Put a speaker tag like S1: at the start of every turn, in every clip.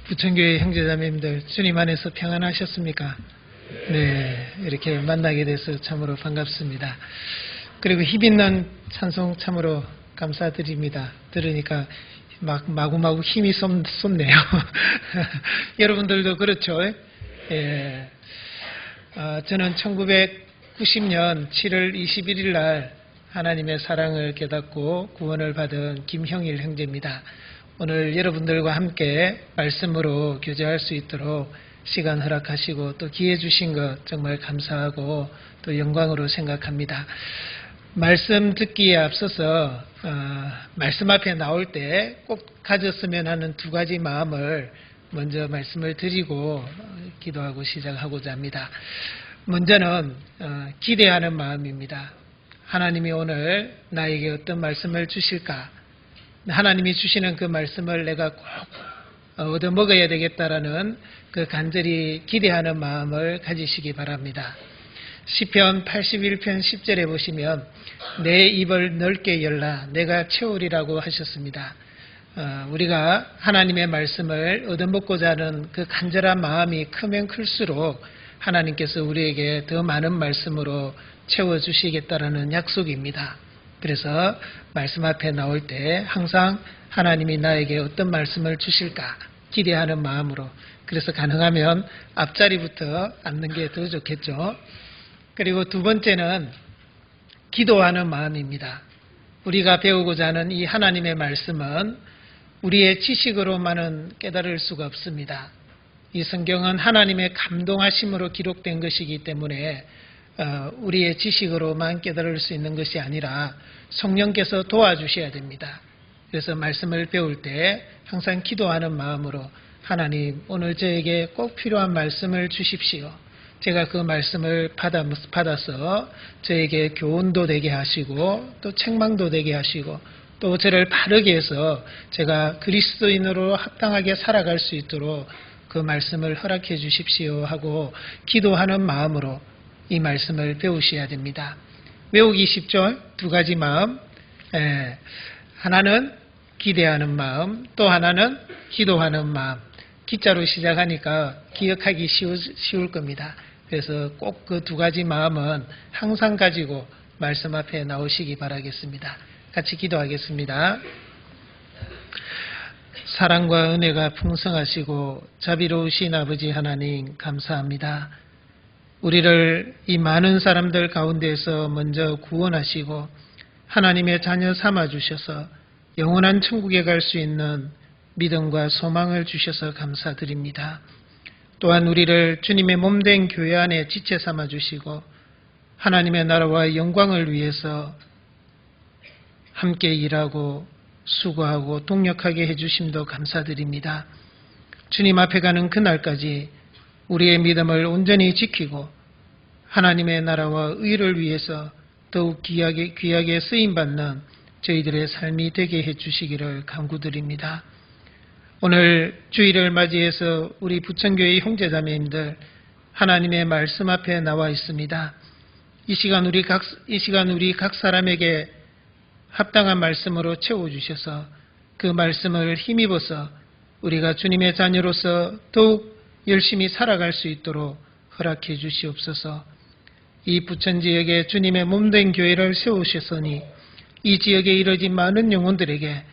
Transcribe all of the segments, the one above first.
S1: 부천교회 형제자매님들 주님 안에서 평안하셨습니까? 네, 이렇게 만나게 돼서 참으로 반갑습니다. 그리고 힘있는 찬송 참으로 감사드립니다. 들으니까 마구마구 힘이 솟네요. 여러분들도 그렇죠? 예. 저는 1990년 7월 21일 날 하나님의 사랑을 깨닫고 구원을 받은 김형일 형제입니다. 오늘 여러분들과 함께 말씀으로 교제할 수 있도록 시간 허락하시고 또 기회 주신 것 정말 감사하고 또 영광으로 생각합니다. 말씀 듣기에 앞서서 말씀 앞에 나올 때 꼭 가졌으면 하는 두 가지 마음을 먼저 말씀을 드리고 기도하고 시작하고자 합니다. 먼저는 기대하는 마음입니다. 하나님이 오늘 나에게 어떤 말씀을 주실까? 하나님이 주시는 그 말씀을 내가 꼭 얻어먹어야 되겠다라는 그 간절히 기대하는 마음을 가지시기 바랍니다. 시편 81편 10절에 보시면 내 입을 넓게 열라 내가 채우리라고 하셨습니다. 우리가 하나님의 말씀을 얻어먹고자 하는 그 간절한 마음이 크면 클수록 하나님께서 우리에게 더 많은 말씀으로 채워주시겠다라는 약속입니다. 그래서 말씀 앞에 나올 때 항상 하나님이 나에게 어떤 말씀을 주실까 기대하는 마음으로, 그래서 가능하면 앞자리부터 앉는 게 더 좋겠죠. 그리고 두 번째는 기도하는 마음입니다. 우리가 배우고자 하는 이 하나님의 말씀은 우리의 지식으로만은 깨달을 수가 없습니다. 이 성경은 하나님의 감동하심으로 기록된 것이기 때문에 우리의 지식으로만 깨달을 수 있는 것이 아니라 성령께서 도와주셔야 됩니다. 그래서 말씀을 배울 때 항상 기도하는 마음으로 하나님 오늘 저에게 꼭 필요한 말씀을 주십시오. 제가 그 말씀을 받아서 저에게 교훈도 되게 하시고 또 책망도 되게 하시고 또 저를 바르게 해서 제가 그리스도인으로 합당하게 살아갈 수 있도록 그 말씀을 허락해 주십시오 하고 기도하는 마음으로 이 말씀을 배우셔야 됩니다. 외우기 쉽죠? 두 가지 마음. 하나는 기대하는 마음, 또 하나는 기도하는 마음. 기자로 시작하니까 기억하기 쉬울 겁니다. 그래서 꼭 그 두 가지 마음은 항상 가지고 말씀 앞에 나오시기 바라겠습니다. 같이 기도하겠습니다. 사랑과 은혜가 풍성하시고 자비로우신 아버지 하나님 감사합니다. 우리를 이 많은 사람들 가운데서 먼저 구원하시고 하나님의 자녀 삼아주셔서 영원한 천국에 갈 수 있는 믿음과 소망을 주셔서 감사드립니다. 또한 우리를 주님의 몸된 교회 안에 지체 삼아주시고 하나님의 나라와 영광을 위해서 함께 일하고 수고하고 동력하게 해주심도 감사드립니다. 주님 앞에 가는 그날까지 우리의 믿음을 온전히 지키고 하나님의 나라와 의를 위해서 더욱 귀하게 쓰임받는 저희들의 삶이 되게 해주시기를 간구드립니다. 오늘 주일을 맞이해서 우리 부천교회 형제자매님들 하나님의 말씀 앞에 나와 있습니다. 이 시간 우리 각 사람에게 합당한 말씀으로 채워주셔서 그 말씀을 힘입어서 우리가 주님의 자녀로서 더욱 열심히 살아갈 수 있도록 허락해 주시옵소서. 이 부천 지역에 주님의 몸된 교회를 세우셨으니 이 지역에 이뤄진 많은 영혼들에게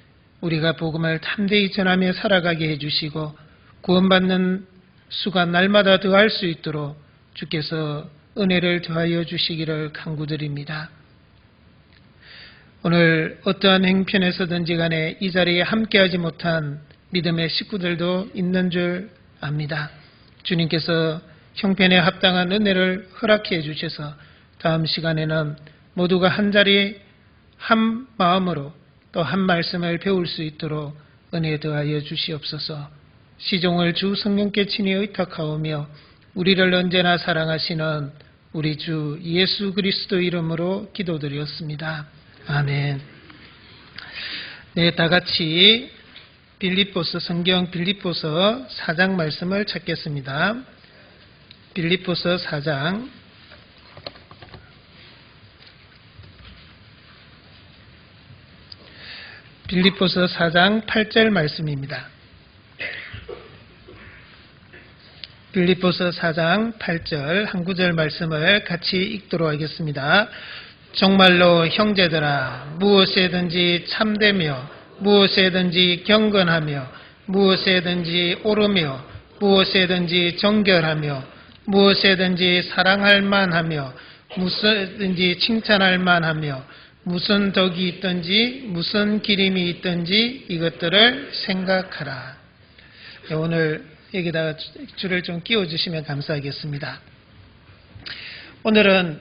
S1: 우리가 복음을 담대히 전하며 살아가게 해주시고 구원받는 수가 날마다 더할 수 있도록 주께서 은혜를 더하여 주시기를 간구드립니다. 오늘 어떠한 행편에서든지 간에 이 자리에 함께하지 못한 믿음의 식구들도 있는 줄 압니다. 주님께서 형편에 합당한 은혜를 허락해 주셔서 다음 시간에는 모두가 한 자리 한 마음으로 또 한 말씀을 배울 수 있도록 은혜 더하여 주시옵소서. 시종을 주 성령께 친히 의탁하오며 우리를 언제나 사랑하시는 우리 주 예수 그리스도 이름으로 기도드렸습니다. 아멘. 네, 다 같이 성경 빌립보서 4장 말씀을 찾겠습니다. 빌립보서 4장 빌립보서 4장 8절 말씀입니다. 빌립보서 4장 8절 한 구절 말씀을 같이 읽도록 하겠습니다. 정말로 형제들아, 무엇에든지 참되며 무엇에든지 경건하며 무엇에든지 옳으며 무엇에든지 정결하며 무엇에든지 사랑할 만하며 무엇이든지 칭찬할 만하며 무슨 덕이 있든지 무슨 기림이 있든지 이것들을 생각하라. 오늘 여기다가 줄을 좀 끼워주시면 감사하겠습니다. 오늘은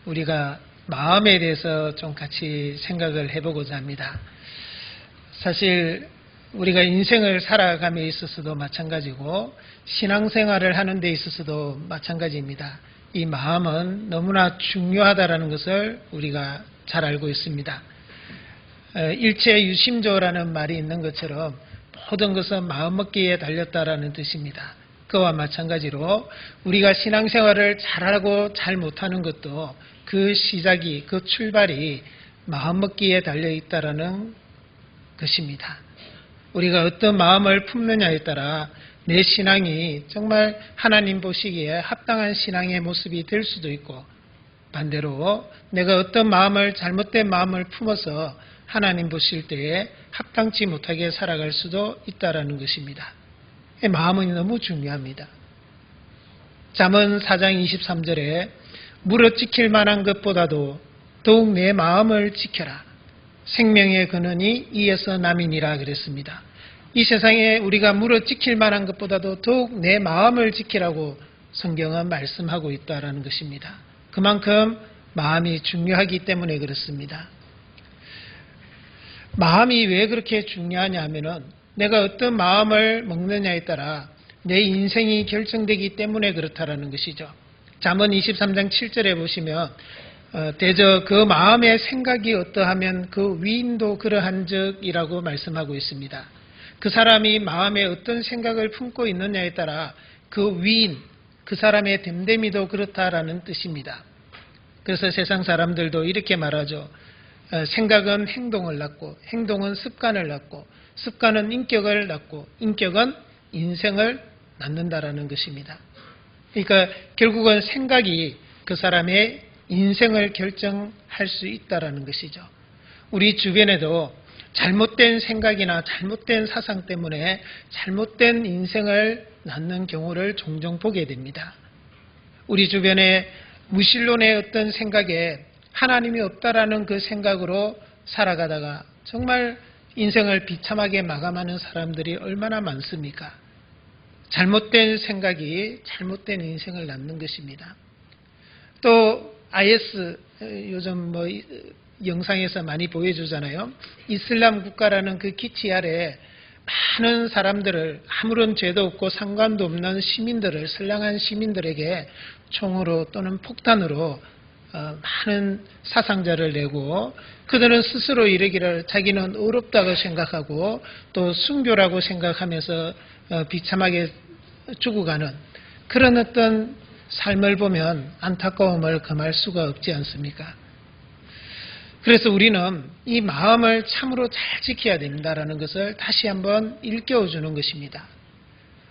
S1: 우리가 마음에 대해서 좀 같이 생각을 해보고자 합니다. 사실 우리가 인생을 살아감에 있어서도 마찬가지고 신앙생활을 하는 데 있어서도 마찬가지입니다. 이 마음은 너무나 중요하다는 것을 우리가 잘 알고 있습니다. 일체 유심조라는 말이 있는 것처럼 모든 것은 마음먹기에 달렸다라는 뜻입니다. 그와 마찬가지로 우리가 신앙생활을 잘하고 잘 못하는 것도 그 시작이, 그 출발이 마음먹기에 달려있다라는 것입니다. 우리가 어떤 마음을 품느냐에 따라 내 신앙이 정말 하나님 보시기에 합당한 신앙의 모습이 될 수도 있고, 반대로 내가 어떤 마음을, 잘못된 마음을 품어서 하나님 보실 때에 합당치 못하게 살아갈 수도 있다라는 것입니다. 마음은 너무 중요합니다. 잠언 4장 23절에 물어 지킬 만한 것보다도 더욱 내 마음을 지켜라. 생명의 근원이 이에서 남이니라 그랬습니다. 이 세상에 우리가 물어 지킬 만한 것보다도 더욱 내 마음을 지키라고 성경은 말씀하고 있다라는 것입니다. 그만큼 마음이 중요하기 때문에 그렇습니다. 마음이 왜 그렇게 중요하냐 하면은 내가 어떤 마음을 먹느냐에 따라 내 인생이 결정되기 때문에 그렇다라는 것이죠. 잠언 23장 7절에 보시면 대저 그 마음의 생각이 어떠하면 그 위인도 그러한 적이라고 말씀하고 있습니다. 그 사람이 마음에 어떤 생각을 품고 있느냐에 따라 그 위인, 그 사람의 됨됨이도 그렇다라는 뜻입니다. 그래서 세상 사람들도 이렇게 말하죠. 생각은 행동을 낳고 행동은 습관을 낳고 습관은 인격을 낳고 인격은 인생을 낳는다라는 것입니다. 그러니까 결국은 생각이 그 사람의 인생을 결정할 수 있다라는 것이죠. 우리 주변에도 잘못된 생각이나 잘못된 사상 때문에 잘못된 인생을 낳는 경우를 종종 보게 됩니다. 우리 주변에 무신론의 어떤 생각에 하나님이 없다라는 그 생각으로 살아가다가 정말 인생을 비참하게 마감하는 사람들이 얼마나 많습니까? 잘못된 생각이 잘못된 인생을 낳는 것입니다. 또 IS 요즘 영상에서 많이 보여주잖아요. 이슬람 국가라는 그 기치 아래 많은 사람들을 아무런 죄도 없고 상관도 없는 시민들을, 선량한 시민들에게 총으로 또는 폭탄으로 많은 사상자를 내고 그들은 스스로 이르기를 자기는 어렵다고 생각하고 또 순교라고 생각하면서 비참하게 죽어가는 그런 어떤 삶을 보면 안타까움을 금할 수가 없지 않습니까? 그래서 우리는 이 마음을 참으로 잘 지켜야 된다는 것을 다시 한번 일깨워주는 것입니다.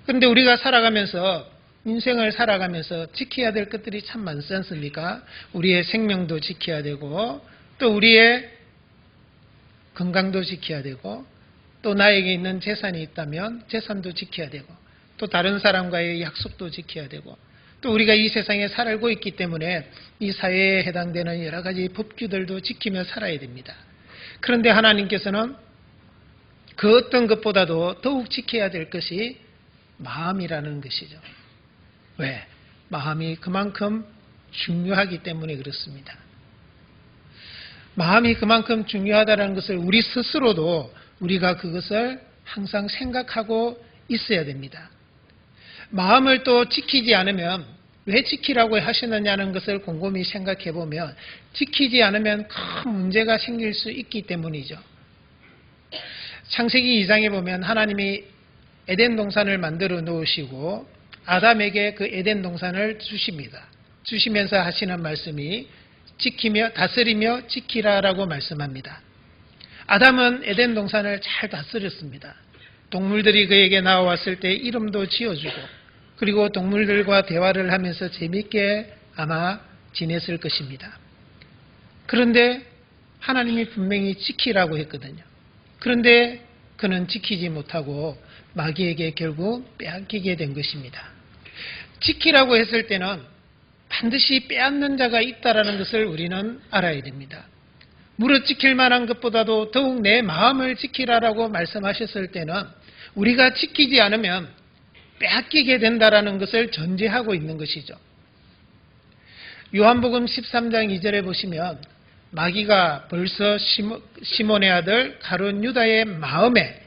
S1: 그런데 우리가 살아가면서 인생을 살아가면서 지켜야 될 것들이 참 많지 않습니까? 우리의 생명도 지켜야 되고 또 우리의 건강도 지켜야 되고 또 나에게 있는 재산이 있다면 재산도 지켜야 되고 또 다른 사람과의 약속도 지켜야 되고 또 우리가 이 세상에 살고 있기 때문에 이 사회에 해당되는 여러 가지 법규들도 지키며 살아야 됩니다. 그런데 하나님께서는 그 어떤 것보다도 더욱 지켜야 될 것이 마음이라는 것이죠. 왜? 마음이 그만큼 중요하기 때문에 그렇습니다. 마음이 그만큼 중요하다는 것을 우리 스스로도 우리가 그것을 항상 생각하고 있어야 됩니다. 마음을 또 지키지 않으면 왜 지키라고 하시느냐는 것을 곰곰이 생각해 보면 지키지 않으면 큰 문제가 생길 수 있기 때문이죠. 창세기 2장에 보면 하나님이 에덴 동산을 만들어 놓으시고 아담에게 그 에덴 동산을 주십니다. 주시면서 하시는 말씀이 지키며 다스리며 지키라라고 말씀합니다. 아담은 에덴 동산을 잘 다스렸습니다. 동물들이 그에게 나와왔을 때 이름도 지어주고 그리고 동물들과 대화를 하면서 재미있게 아마 지냈을 것입니다. 그런데 하나님이 분명히 지키라고 했거든요. 그런데 그는 지키지 못하고 마귀에게 결국 빼앗기게 된 것입니다. 지키라고 했을 때는 반드시 빼앗는 자가 있다는 것을 우리는 알아야 됩니다. 무릇 지킬 만한 것보다도 더욱 내 마음을 지키라라고 말씀하셨을 때는 우리가 지키지 않으면 빼앗기게 된다는 것을 전제하고 있는 것이죠. 요한복음 13장 2절에 보시면 마귀가 벌써 시몬의 아들 가룟 유다의 마음에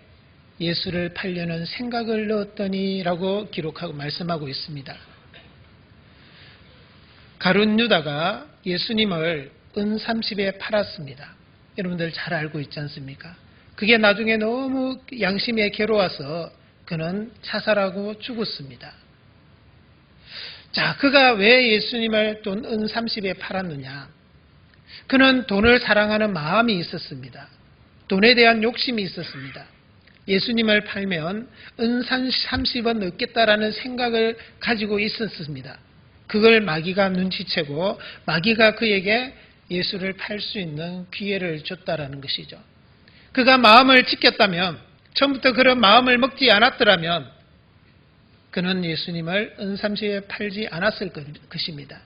S1: 예수를 팔려는 생각을 넣었더니 라고 기록하고 말씀하고 있습니다. 가룟 유다가 예수님을 은 30에 팔았습니다. 여러분들 잘 알고 있지 않습니까? 그게 나중에 너무 양심에 괴로워서 그는 자살하고 죽었습니다. 자, 그가 왜 예수님을 돈 은 30에 팔았느냐? 그는 돈을 사랑하는 마음이 있었습니다. 돈에 대한 욕심이 있었습니다. 예수님을 팔면 은 30원 얻겠다라는 생각을 가지고 있었습니다. 그걸 마귀가 눈치채고 마귀가 그에게 예수를 팔 수 있는 기회를 줬다라는 것이죠. 그가 마음을 지켰다면, 처음부터 그런 마음을 먹지 않았더라면 그는 예수님을 은 30에 팔지 않았을 것입니다.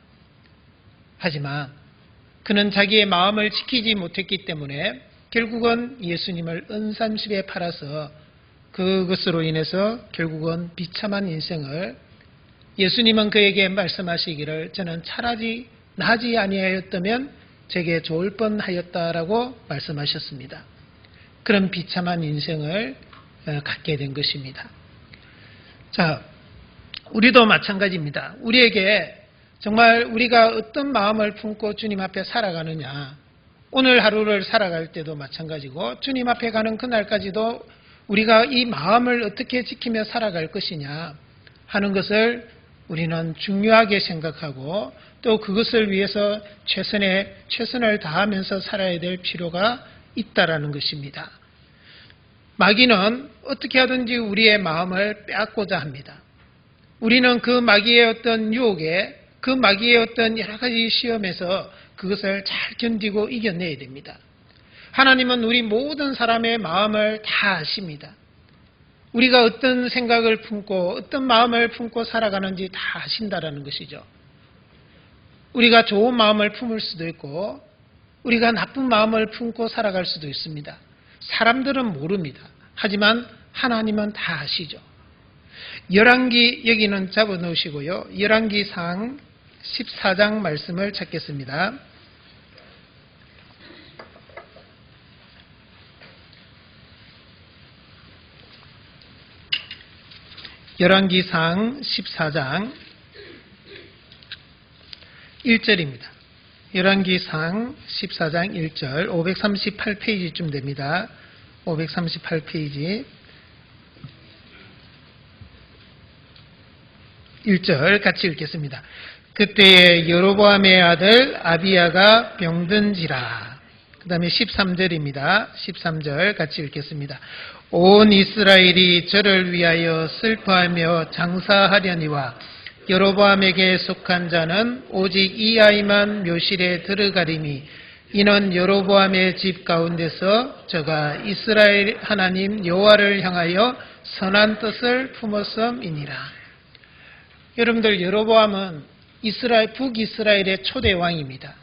S1: 하지만 그는 자기의 마음을 지키지 못했기 때문에 결국은 예수님을 은 30에 팔아서 그것으로 인해서 결국은 비참한 인생을, 예수님은 그에게 말씀하시기를 저는 차라리 나지 아니하였다면 제게 좋을 뻔하였다라고 말씀하셨습니다. 그런 비참한 인생을 갖게 된 것입니다. 자, 우리도 마찬가지입니다. 우리에게 정말 우리가 어떤 마음을 품고 주님 앞에 살아가느냐, 오늘 하루를 살아갈 때도 마찬가지고 주님 앞에 가는 그날까지도 우리가 이 마음을 어떻게 지키며 살아갈 것이냐 하는 것을 우리는 중요하게 생각하고 또 그것을 위해서 최선을 다하면서 살아야 될 필요가 있다라는 것입니다. 마귀는 어떻게 하든지 우리의 마음을 빼앗고자 합니다. 우리는 그 마귀의 어떤 유혹에, 그 마귀의 어떤 여러 가지 시험에서 그것을 잘 견디고 이겨내야 됩니다. 하나님은 우리 모든 사람의 마음을 다 아십니다. 우리가 어떤 생각을 품고 어떤 마음을 품고 살아가는지 다 아신다라는 것이죠. 우리가 좋은 마음을 품을 수도 있고 우리가 나쁜 마음을 품고 살아갈 수도 있습니다. 사람들은 모릅니다. 하지만 하나님은 다 아시죠. 열왕기, 여기는 잡아놓으시고요. 열왕기상 14장 말씀을 찾겠습니다. 열왕기상 14장 1절입니다. 열왕기상 14장 1절 538페이지쯤 됩니다. 538페이지 1절 같이 읽겠습니다. 그때에 여로보암의 아들 아비야가 병든지라. 그 다음에 13절입니다. 13절 같이 읽겠습니다. 온 이스라엘이 저를 위하여 슬퍼하며 장사하려니와 여로보암에게 속한 자는 오직 이 아이만 묘실에 들어가리니 이는 여로보암의 집 가운데서 저가 이스라엘 하나님 여호와를 향하여 선한 뜻을 품었음이니라. 여러분들, 여로보암은 북이스라엘의 초대 왕입니다.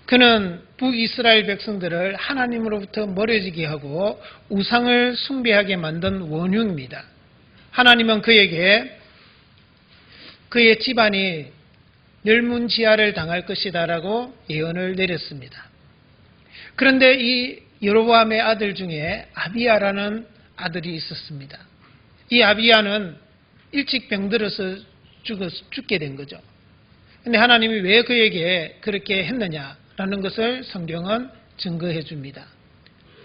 S1: 그는 북이스라엘 백성들을 하나님으로부터 멀어지게 하고 우상을 숭배하게 만든 원흉입니다. 하나님은 그에게 그의 집안이 멸문지하를 당할 것이다라고 예언을 내렸습니다. 그런데 이 여로보암의 아들 중에 아비야라는 아들이 있었습니다. 이 아비야는 일찍 병들어서 죽게 된 거죠. 그런데 하나님이 왜 그에게 그렇게 했느냐라는 것을 성경은 증거해 줍니다.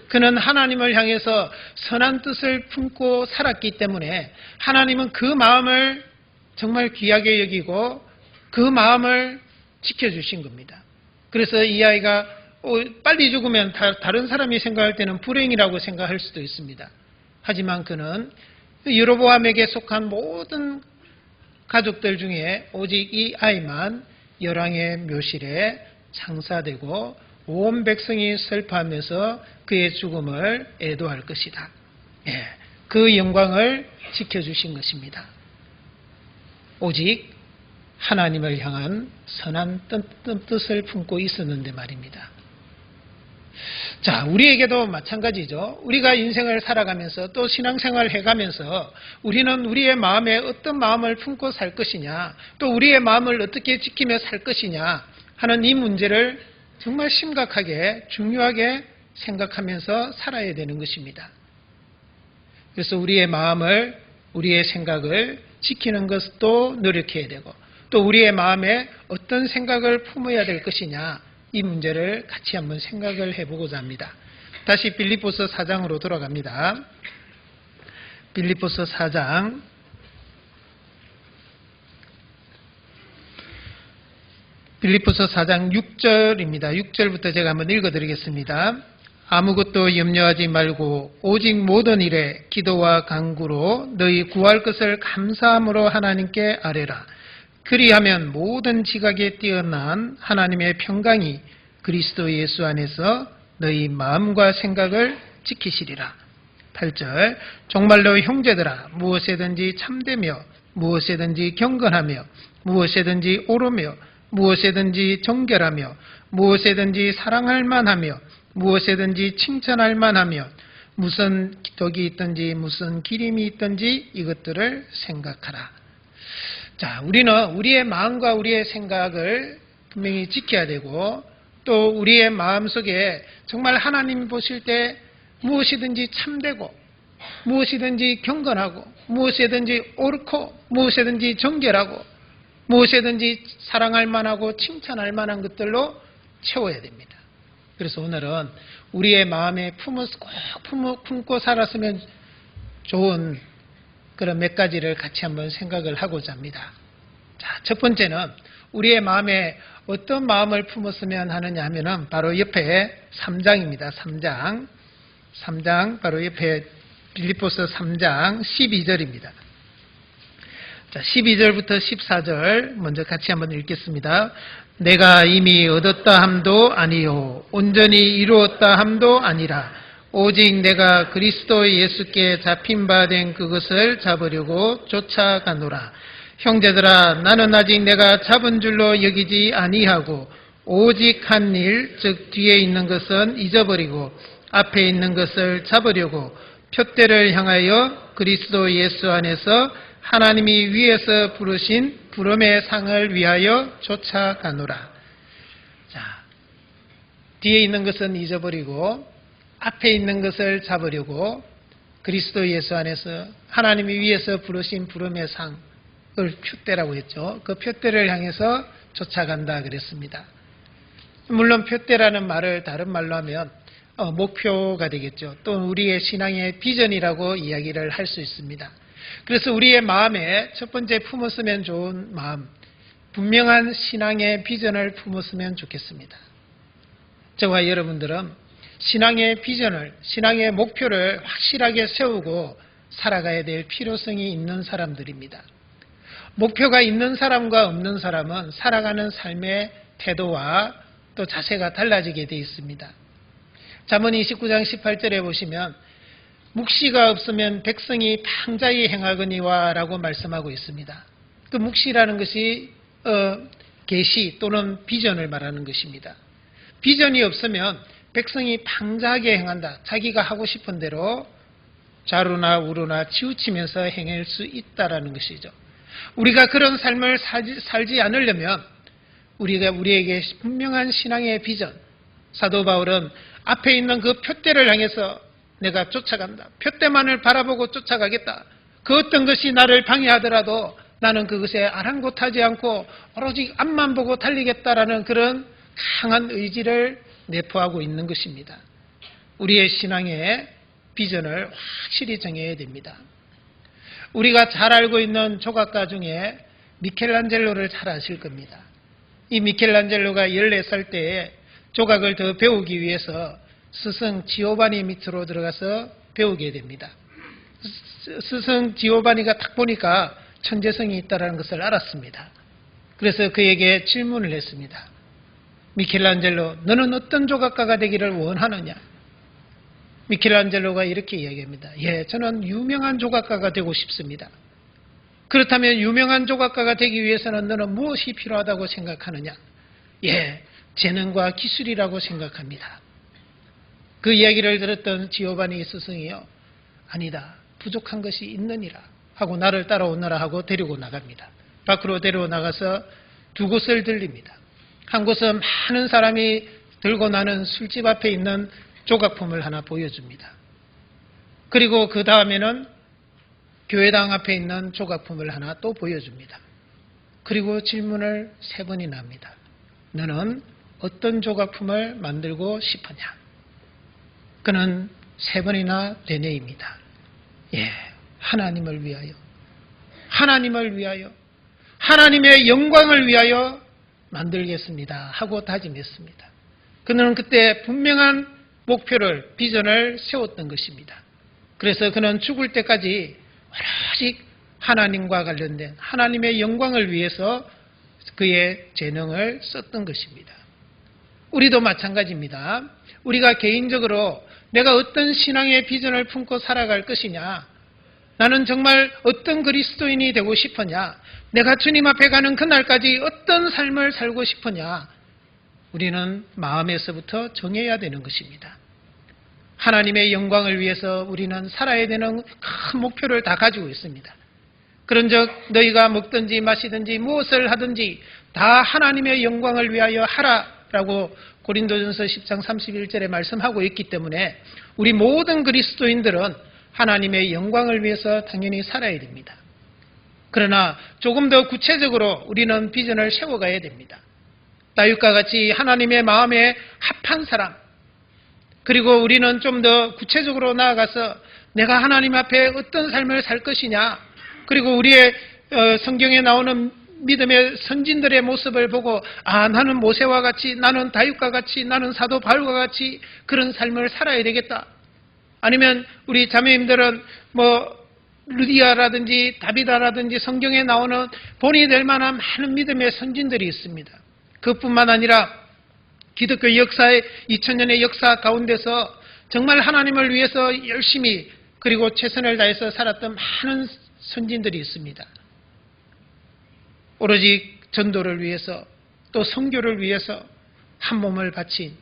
S1: 그는 하나님을 향해서 선한 뜻을 품고 살았기 때문에 하나님은 그 마음을 정말 귀하게 여기고 그 마음을 지켜주신 겁니다. 그래서 이 아이가 빨리 죽으면 다른 사람이 생각할 때는 불행이라고 생각할 수도 있습니다. 하지만 그는 여로보암에게 속한 모든 가족들 중에 오직 이 아이만 열왕의 묘실에 장사되고 온 백성이 슬퍼하면서 그의 죽음을 애도할 것이다. 예, 그 영광을 지켜주신 것입니다. 오직 하나님을 향한 선한 뜻을 품고 있었는데 말입니다. 자, 우리에게도 마찬가지죠. 우리가 인생을 살아가면서 또 신앙생활을 해가면서 우리는 우리의 마음에 어떤 마음을 품고 살 것이냐, 또 우리의 마음을 어떻게 지키며 살 것이냐 하는 이 문제를 정말 심각하게 중요하게 생각하면서 살아야 되는 것입니다. 그래서 우리의 마음을, 우리의 생각을 지키는 것도 노력해야 되고, 또 우리의 마음에 어떤 생각을 품어야 될 것이냐, 이 문제를 같이 한번 생각을 해보고자 합니다. 다시 빌립보서 4장으로 돌아갑니다. 빌립보서 4장 6절입니다. 6절부터 제가 한번 읽어드리겠습니다. 아무것도 염려하지 말고 오직 모든 일에 기도와 간구로 너희 구할 것을 감사함으로 하나님께 아뢰라. 그리하면 모든 지각에 뛰어난 하나님의 평강이 그리스도 예수 안에서 너희 마음과 생각을 지키시리라. 8절 정말로 형제들아 무엇에든지 참되며 무엇에든지 경건하며 무엇에든지 옳으며 무엇에든지 정결하며 무엇에든지 사랑할 만하며 무엇에든지 칭찬할 만하며 무슨 덕이 있든지 무슨 기림이 있든지 이것들을 생각하라. 자, 우리는 우리의 마음과 우리의 생각을 분명히 지켜야 되고, 또 우리의 마음속에 정말 하나님 보실 때 무엇이든지 참되고 무엇이든지 경건하고 무엇이든지 옳고 무엇이든지 정결하고 무엇이든지 사랑할 만하고 칭찬할 만한 것들로 채워야 됩니다. 그래서 오늘은 우리의 마음에 품고 살았으면 좋은 그런 몇 가지를 같이 한번 생각을 하고자 합니다. 자, 첫 번째는 우리의 마음에 어떤 마음을 품었으면 하느냐 하면은 바로 옆에 3장입니다. 3장 바로 옆에 빌립보서 3장 12절입니다. 자, 12절부터 14절 먼저 같이 한번 읽겠습니다. 내가 이미 얻었다 함도 아니요 온전히 이루었다 함도 아니라 오직 내가 그리스도 예수께 잡힌 바 된 그것을 잡으려고 쫓아가노라. 형제들아 나는 아직 내가 잡은 줄로 여기지 아니하고 오직 한 일, 즉 뒤에 있는 것은 잊어버리고 앞에 있는 것을 잡으려고 표대를 향하여 그리스도 예수 안에서 하나님이 위에서 부르신 부름의 상을 위하여 쫓아가노라. 자, 뒤에 있는 것은 잊어버리고 앞에 있는 것을 잡으려고 그리스도 예수 안에서 하나님이 위에서 부르신 부름의 상을 표대라고 했죠. 그 표대를 향해서 쫓아간다 그랬습니다. 물론 표대라는 말을 다른 말로 하면 목표가 되겠죠. 또 우리의 신앙의 비전이라고 이야기를 할 수 있습니다. 그래서 우리의 마음에 첫 번째 품었으면 좋은 마음, 분명한 신앙의 비전을 품었으면 좋겠습니다. 저와 여러분들은 신앙의 비전을, 신앙의 목표를 확실하게 세우고 살아가야 될 필요성이 있는 사람들입니다. 목표가 있는 사람과 없는 사람은 살아가는 삶의 태도와 또 자세가 달라지게 되어 있습니다. 잠언 29장 18절에 보시면 묵시가 없으면 백성이 방자히 행하거니와 라고 말씀하고 있습니다. 그 묵시라는 것이 계시 또는 비전을 말하는 것입니다. 비전이 없으면 백성이 방자하게 행한다. 자기가 하고 싶은 대로 좌루나 우루나 치우치면서 행할 수 있다라는 것이죠. 우리가 그런 삶을 살지 않으려면 우리에게 분명한 신앙의 비전, 사도 바울은 앞에 있는 그 표대를 향해서 내가 쫓아간다. 표대만을 바라보고 쫓아가겠다. 그 어떤 것이 나를 방해하더라도 나는 그것에 아랑곳하지 않고 오로지 앞만 보고 달리겠다라는 그런 강한 의지를 내포하고 있는 것입니다. 우리의 신앙의 비전을 확실히 정해야 됩니다. 우리가 잘 알고 있는 조각가 중에 미켈란젤로를 잘 아실 겁니다. 이 미켈란젤로가 14살 때에 조각을 더 배우기 위해서 스승 지오바니 밑으로 들어가서 배우게 됩니다. 스승 지오바니가 딱 보니까 천재성이 있다는 것을 알았습니다. 그래서 그에게 질문을 했습니다. 미켈란젤로, 너는 어떤 조각가가 되기를 원하느냐? 미켈란젤로가 이렇게 이야기합니다. 예, 저는 유명한 조각가가 되고 싶습니다. 그렇다면 유명한 조각가가 되기 위해서는 너는 무엇이 필요하다고 생각하느냐? 예, 재능과 기술이라고 생각합니다. 그 이야기를 들었던 지오바니 스승이요, 아니다, 부족한 것이 있느니라 하고 나를 따라오너라 하고 데리고 나갑니다. 밖으로 데리고 나가서 두 곳을 들립니다. 한 곳은 많은 사람이 들고 나는 술집 앞에 있는 조각품을 하나 보여줍니다. 그리고 그 다음에는 교회당 앞에 있는 조각품을 하나 또 보여줍니다. 그리고 질문을 3번이나 합니다. 너는 어떤 조각품을 만들고 싶으냐? 그는 3번이나 되뇌입니다. 예, 하나님을 위하여, 하나님을 위하여, 하나님의 영광을 위하여 만들겠습니다 하고 다짐했습니다. 그는 그때 분명한 목표를, 비전을 세웠던 것입니다. 그래서 그는 죽을 때까지 오로지 하나님과 관련된 하나님의 영광을 위해서 그의 재능을 썼던 것입니다. 우리도 마찬가지입니다. 우리가 개인적으로 내가 어떤 신앙의 비전을 품고 살아갈 것이냐, 나는 정말 어떤 그리스도인이 되고 싶으냐, 내가 주님 앞에 가는 그날까지 어떤 삶을 살고 싶으냐, 우리는 마음에서부터 정해야 되는 것입니다. 하나님의 영광을 위해서 우리는 살아야 되는 큰 목표를 다 가지고 있습니다. 그런즉 너희가 먹든지 마시든지 무엇을 하든지 다 하나님의 영광을 위하여 하라라고 고린도전서 10장 31절에 말씀하고 있기 때문에 우리 모든 그리스도인들은 하나님의 영광을 위해서 당연히 살아야 됩니다. 그러나 조금 더 구체적으로 우리는 비전을 세워가야 됩니다. 다윗과 같이 하나님의 마음에 합한 사람, 그리고 우리는 좀 더 구체적으로 나아가서 내가 하나님 앞에 어떤 삶을 살 것이냐, 그리고 우리의 성경에 나오는 믿음의 선진들의 모습을 보고 나는 모세와 같이, 나는 다윗과 같이, 나는 사도 바울과 같이 그런 삶을 살아야 되겠다. 아니면 우리 자매님들은 루디아라든지 다비다라든지 성경에 나오는 본이 될 만한 많은 믿음의 선진들이 있습니다. 그뿐만 아니라 기독교 역사의 2000년의 역사 가운데서 정말 하나님을 위해서 열심히 그리고 최선을 다해서 살았던 많은 선진들이 있습니다. 오로지 전도를 위해서 또 선교를 위해서 한 몸을 바친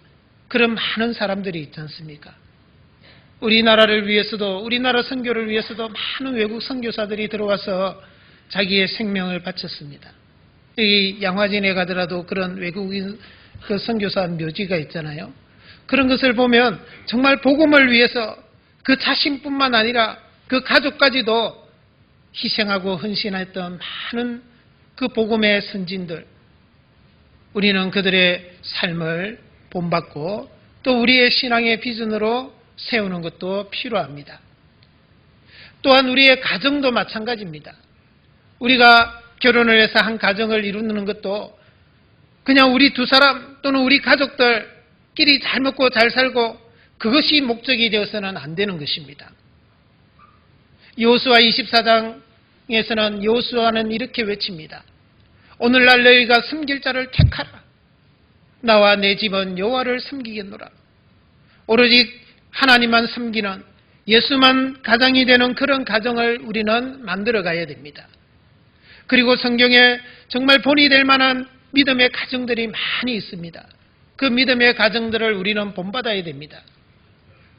S1: 그런 많은 사람들이 있지 않습니까? 우리나라를 위해서도, 우리나라 선교를 위해서도 많은 외국 선교사들이 들어와서 자기의 생명을 바쳤습니다. 이 양화진에 가더라도 그런 외국인 그 선교사 묘지가 있잖아요. 그런 것을 보면 정말 복음을 위해서 그 자신뿐만 아니라 그 가족까지도 희생하고 헌신했던 많은 그 복음의 선진들, 우리는 그들의 삶을 본받고 또 우리의 신앙의 비전으로 세우는 것도 필요합니다. 또한 우리의 가정도 마찬가지입니다. 우리가 결혼을 해서 한 가정을 이루는 것도 그냥 우리 두 사람 또는 우리 가족들끼리 잘 먹고 잘 살고 그것이 목적이 되어서는 안 되는 것입니다. 여호수아 24장에서는 여호수아는 이렇게 외칩니다. 오늘날 너희가 섬길 자를 택하라. 나와 내 집은 여호와를 섬기겠노라. 오로지 하나님만 섬기는, 예수만 가장이 되는 그런 가정을 우리는 만들어 가야 됩니다. 그리고 성경에 정말 본이 될 만한 믿음의 가정들이 많이 있습니다. 그 믿음의 가정들을 우리는 본받아야 됩니다.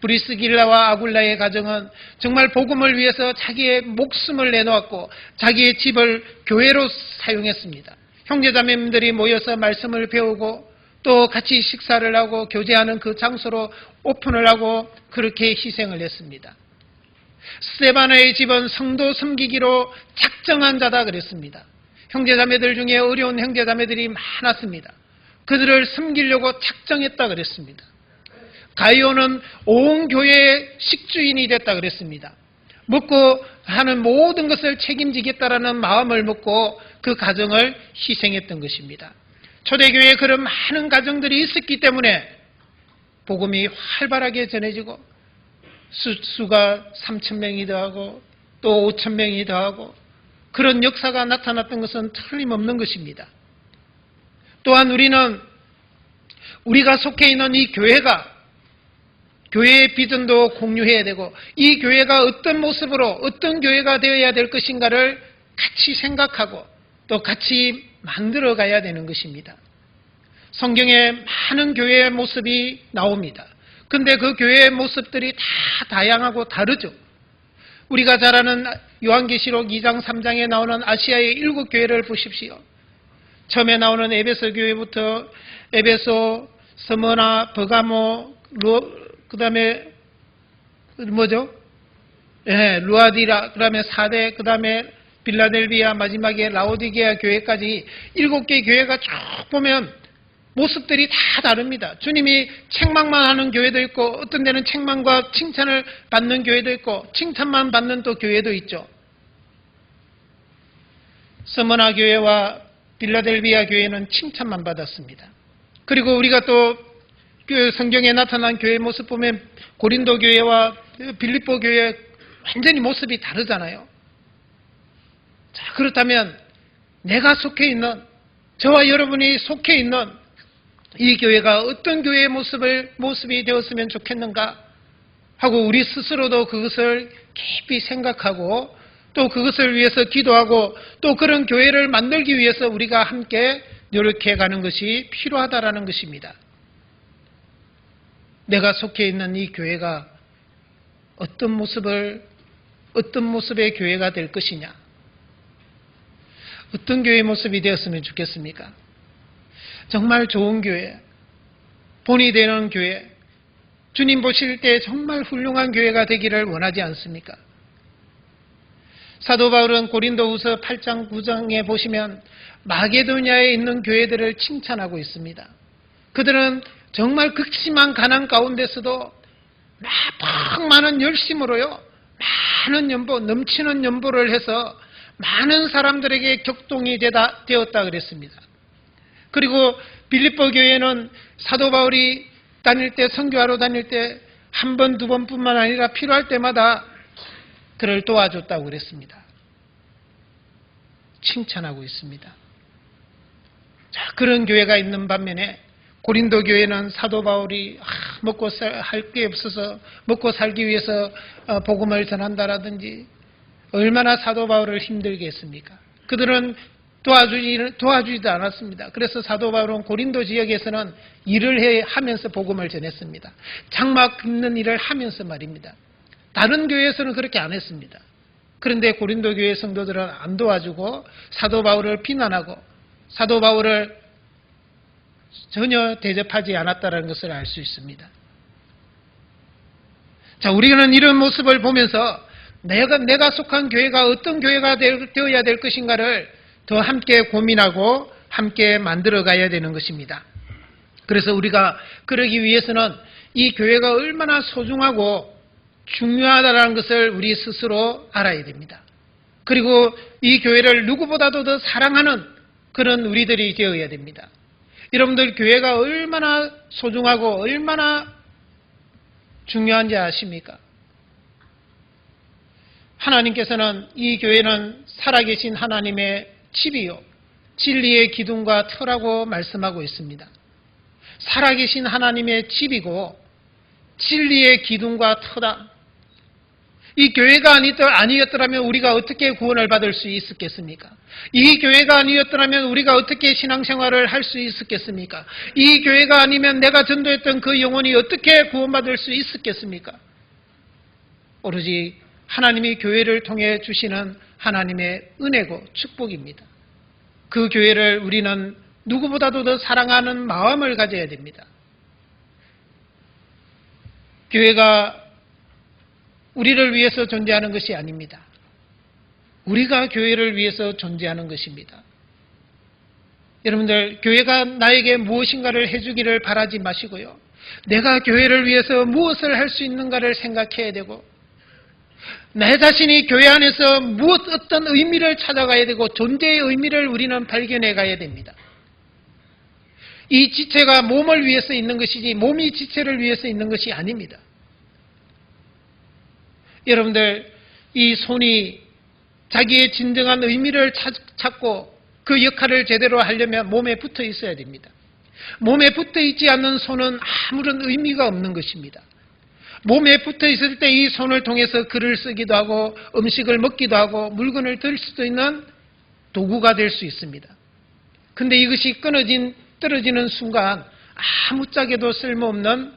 S1: 브리스길라와 아굴라의 가정은 정말 복음을 위해서 자기의 목숨을 내놓았고 자기의 집을 교회로 사용했습니다. 형제자매님들이 모여서 말씀을 배우고 또 같이 식사를 하고 교제하는 그 장소로 오픈을 하고 그렇게 희생을 했습니다. 스데바나의 집은 성도 섬기기로 작정한 자다 그랬습니다. 형제자매들 중에 어려운 형제자매들이 많았습니다. 그들을 섬기려고 작정했다 그랬습니다. 가이오는 온 교회의 식주인이 됐다 그랬습니다. 먹고 하는 모든 것을 책임지겠다라는 마음을 먹고 그 가정을 희생했던 것입니다. 초대교회에 그런 많은 가정들이 있었기 때문에 복음이 활발하게 전해지고 수가 3,000명이 더하고 또 5,000명이 더하고 그런 역사가 나타났던 것은 틀림없는 것입니다. 또한 우리는 우리가 속해 있는 이 교회가 교회의 비전도 공유해야 되고 이 교회가 어떤 모습으로 어떤 교회가 되어야 될 것인가를 같이 생각하고 또 같이 만들어 가야 되는 것입니다. 성경에 많은 교회의 모습이 나옵니다. 근데 그 교회의 모습들이 다 다양하고 다르죠. 우리가 잘 아는 요한계시록 2장 3장에 나오는 아시아의 7교회를 보십시오. 처음에 나오는 에베소 교회부터 에베소, 스무나, 버가모, 그 다음에 뭐죠? 루아디라, 그 다음에 사대, 그 다음에 빌라델비아, 마지막에 라오디게아 교회까지 7개의 교회가 쭉 보면 모습들이 다 다릅니다. 주님이 책망만 하는 교회도 있고 어떤 데는 책망과 칭찬을 받는 교회도 있고 칭찬만 받는 또 교회도 있죠. 스무나 교회와 빌라델비아 교회는 칭찬만 받았습니다. 그리고 우리가 또 성경에 나타난 교회의 모습 보면 고린도 교회와 빌립보 교회 완전히 모습이 다르잖아요. 자, 그렇다면 내가 속해 있는, 저와 여러분이 속해 있는 이 교회가 어떤 교회의 모습이 되었으면 좋겠는가 하고 우리 스스로도 그것을 깊이 생각하고 또 그것을 위해서 기도하고 또 그런 교회를 만들기 위해서 우리가 함께 노력해 가는 것이 필요하다라는 것입니다. 내가 속해 있는 이 교회가 어떤 모습의 교회가 될 것이냐, 어떤 교회의 모습이 되었으면 좋겠습니까? 정말 좋은 교회, 본이 되는 교회, 주님 보실 때 정말 훌륭한 교회가 되기를 원하지 않습니까? 사도 바울은 고린도후서 8장 9장에 보시면 마게도냐에 있는 교회들을 칭찬하고 있습니다. 그들은 정말 극심한 가난 가운데서도 막 많은 열심으로요, 많은 연보, 넘치는 연보를 해서 많은 사람들에게 격동이 되었다 그랬습니다. 그리고 빌립보 교회는 사도 바울이 선교하러 다닐 때 한 번, 두 번뿐만 아니라 필요할 때마다 그를 도와줬다고 그랬습니다. 칭찬하고 있습니다. 자, 그런 교회가 있는 반면에 고린도 교회는 사도 바울이 먹고 할 게 없어서 먹고 살기 위해서 복음을 전한다라든지 얼마나 사도 바울을 힘들게 했습니까? 그들은 도와주지도 않았습니다. 그래서 사도 바울은 고린도 지역에서는 일을 하면서 복음을 전했습니다. 장막 긁는 일을 하면서 말입니다. 다른 교회에서는 그렇게 안 했습니다. 그런데 고린도 교회 성도들은 안 도와주고 사도 바울을 비난하고 사도 바울을 전혀 대접하지 않았다는 것을 알 수 있습니다. 자, 우리는 이런 모습을 보면서 내가 속한 교회가 어떤 교회가 되어야 될 것인가를 더 함께 고민하고 함께 만들어 가야 되는 것입니다. 그래서 우리가 그러기 위해서는 이 교회가 얼마나 소중하고 중요하다는 것을 우리 스스로 알아야 됩니다. 그리고 이 교회를 누구보다도 더 사랑하는 그런 우리들이 되어야 됩니다. 여러분들 교회가 얼마나 소중하고 얼마나 중요한지 아십니까? 하나님께서는 이 교회는 살아계신 하나님의 집이요, 진리의 기둥과 터라고 말씀하고 있습니다. 살아계신 하나님의 집이고 진리의 기둥과 터다. 이 교회가 아니었더라면 우리가 어떻게 구원을 받을 수 있었겠습니까? 이 교회가 아니었더라면 우리가 어떻게 신앙생활을 할 수 있었겠습니까? 이 교회가 아니면 내가 전도했던 그 영혼이 어떻게 구원받을 수 있었겠습니까? 오로지 하나님이 교회를 통해 주시는 하나님의 은혜고 축복입니다. 그 교회를 우리는 누구보다도 더 사랑하는 마음을 가져야 됩니다. 교회가 우리를 위해서 존재하는 것이 아닙니다. 우리가 교회를 위해서 존재하는 것입니다. 여러분들, 교회가 나에게 무엇인가를 해주기를 바라지 마시고요, 내가 교회를 위해서 무엇을 할 수 있는가를 생각해야 되고 내 자신이 교회 안에서 어떤 의미를 찾아가야 되고 존재의 의미를 우리는 발견해 가야 됩니다. 이 지체가 몸을 위해서 있는 것이지 몸이 지체를 위해서 있는 것이 아닙니다. 여러분들, 이 손이 자기의 진정한 의미를 찾고 그 역할을 제대로 하려면 몸에 붙어 있어야 됩니다. 몸에 붙어 있지 않는 손은 아무런 의미가 없는 것입니다. 몸에 붙어 있을 때 이 손을 통해서 글을 쓰기도 하고 음식을 먹기도 하고 물건을 들 수도 있는 도구가 될 수 있습니다. 근데 이것이 떨어지는 순간 아무짝에도 쓸모없는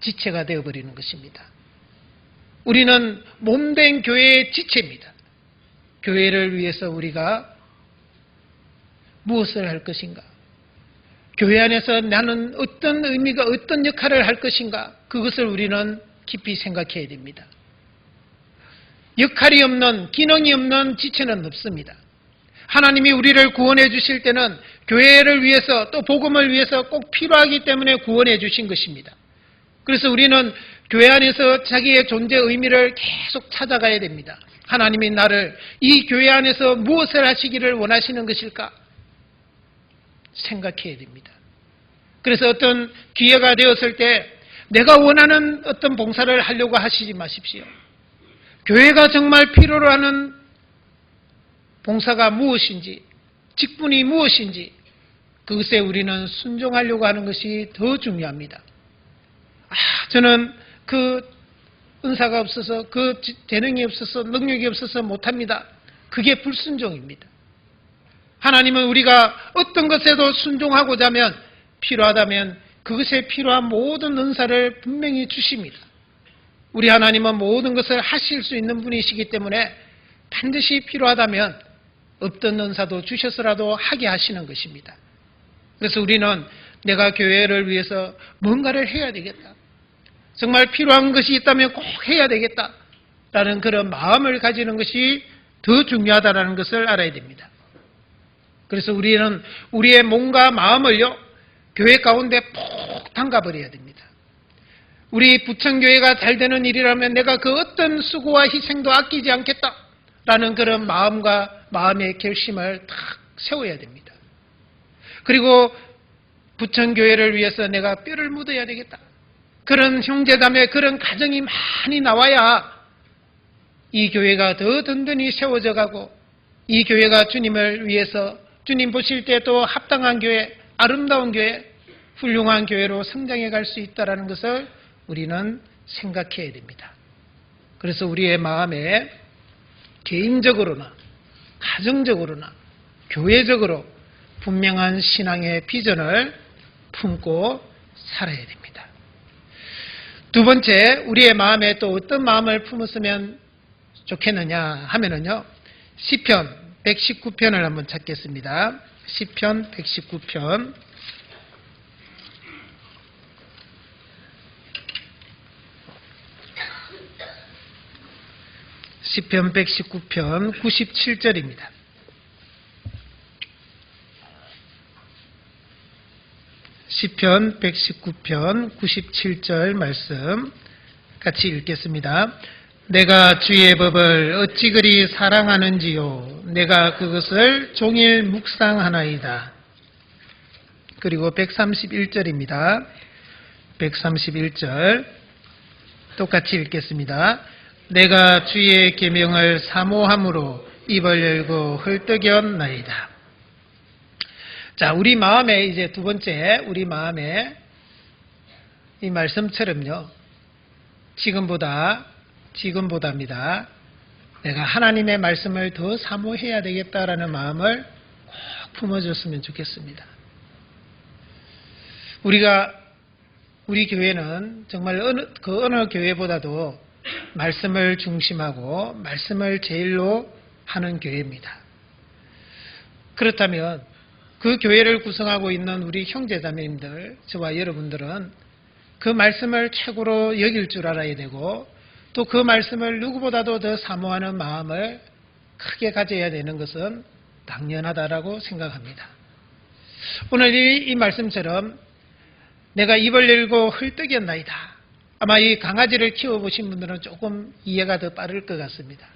S1: 지체가 되어버리는 것입니다. 우리는 몸된 교회의 지체입니다. 교회를 위해서 우리가 무엇을 할 것인가? 교회 안에서 나는 어떤 의미가 어떤 역할을 할 것인가? 그것을 우리는 깊이 생각해야 됩니다. 역할이 없는, 기능이 없는 지체는 없습니다. 하나님이 우리를 구원해 주실 때는 교회를 위해서 또 복음을 위해서 꼭 필요하기 때문에 구원해 주신 것입니다. 그래서 우리는 교회 안에서 자기의 존재 의미를 계속 찾아가야 됩니다. 하나님이 나를 이 교회 안에서 무엇을 하시기를 원하시는 것일까? 생각해야 됩니다. 그래서 어떤 기회가 되었을 때 내가 원하는 어떤 봉사를 하려고 하시지 마십시오. 교회가 정말 필요로 하는 봉사가 무엇인지, 직분이 무엇인지 그것에 우리는 순종하려고 하는 것이 더 중요합니다. 저는 그 은사가 없어서, 그 재능이 없어서, 능력이 없어서 못합니다. 그게 불순종입니다. 하나님은 우리가 어떤 것에도 순종하고자 하면, 필요하다면 그것에 필요한 모든 은사를 분명히 주십니다. 우리 하나님은 모든 것을 하실 수 있는 분이시기 때문에 반드시 필요하다면 없던 은사도 주셔서라도 하게 하시는 것입니다. 그래서 우리는 내가 교회를 위해서 뭔가를 해야 되겠다. 정말 필요한 것이 있다면 꼭 해야 되겠다라는 그런 마음을 가지는 것이 더 중요하다는 것을 알아야 됩니다. 그래서 우리는 우리의 몸과 마음을요, 교회 가운데 푹 담가버려야 됩니다. 우리 부천교회가 잘 되는 일이라면 내가 그 어떤 수고와 희생도 아끼지 않겠다라는 그런 마음의 결심을 딱 세워야 됩니다. 그리고 부천교회를 위해서 내가 뼈를 묻어야 되겠다. 그런 형제자매, 그런 가정이 많이 나와야 이 교회가 더 든든히 세워져 가고 이 교회가 주님을 위해서 주님 보실 때 또 합당한 교회, 아름다운 교회, 훌륭한 교회로 성장해 갈 수 있다는 것을 우리는 생각해야 됩니다. 그래서 우리의 마음에 개인적으로나 가정적으로나 교회적으로 분명한 신앙의 비전을 품고 살아야 됩니다. 두 번째, 우리의 마음에 또 어떤 마음을 품었으면 좋겠느냐 하면은요, 시편 119편을 한번 찾겠습니다. 시편 119편. 시편 119편 97절입니다. 시편 119편 97절 말씀 같이 읽겠습니다. 내가 주의 법을 어찌 그리 사랑하는지요. 내가 그것을 종일 묵상하나이다. 그리고 131절입니다. 131절 똑같이 읽겠습니다. 내가 주의 계명을 사모함으로 입을 열고 헐떡였나이다. 자, 우리 마음에 이제 두 번째, 우리 마음에 이 말씀처럼요, 지금보다입니다. 내가 하나님의 말씀을 더 사모해야 되겠다라는 마음을 꼭 품어줬으면 좋겠습니다. 우리 교회는 정말 어느 교회보다도 말씀을 중심하고 말씀을 제일로 하는 교회입니다. 그렇다면 그 교회를 구성하고 있는 우리 형제자매님들, 저와 여러분들은 그 말씀을 최고로 여길 줄 알아야 되고 또 그 말씀을 누구보다도 더 사모하는 마음을 크게 가져야 되는 것은 당연하다라고 생각합니다. 오늘 이 말씀처럼 내가 입을 열고 헐떡였나이다. 아마 이 강아지를 키워보신 분들은 조금 이해가 더 빠를 것 같습니다.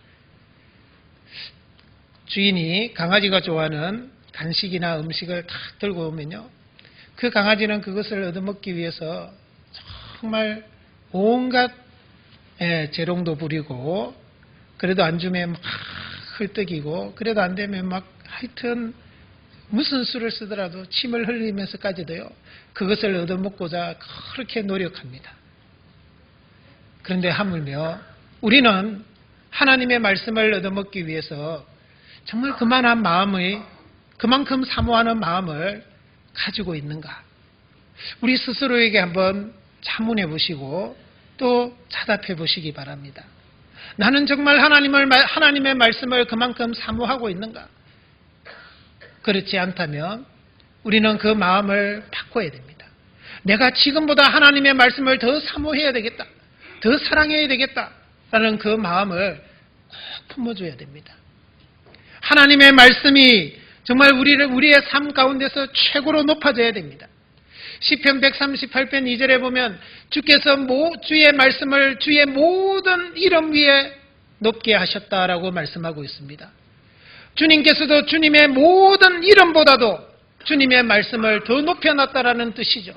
S1: 주인이 강아지가 좋아하는 간식이나 음식을 탁 들고 오면요, 그 강아지는 그것을 얻어먹기 위해서 정말 온갖 재롱도 부리고, 그래도 안 주면 막 헐떡이고 그래도 안 되면 막 하여튼 무슨 수를 쓰더라도 침을 흘리면서까지도요. 그것을 얻어먹고자 그렇게 노력합니다. 그런데 하물며 우리는 하나님의 말씀을 얻어먹기 위해서 정말 그만큼 사모하는 마음을 가지고 있는가? 우리 스스로에게 한번 자문해 보시고 또 자답해 보시기 바랍니다. 나는 정말 하나님의 말씀을 그만큼 사모하고 있는가? 그렇지 않다면 우리는 그 마음을 바꿔야 됩니다. 내가 지금보다 하나님의 말씀을 더 사모해야 되겠다. 더 사랑해야 되겠다라는 그 마음을 꼭 품어줘야 됩니다. 하나님의 말씀이 정말 우리의 삶 가운데서 최고로 높아져야 됩니다. 시편 138편 2절에 보면 주께서 주의 말씀을 주의 모든 이름 위에 높게 하셨다라고 말씀하고 있습니다. 주님께서도 주님의 모든 이름보다도 주님의 말씀을 더 높여놨다라는 뜻이죠.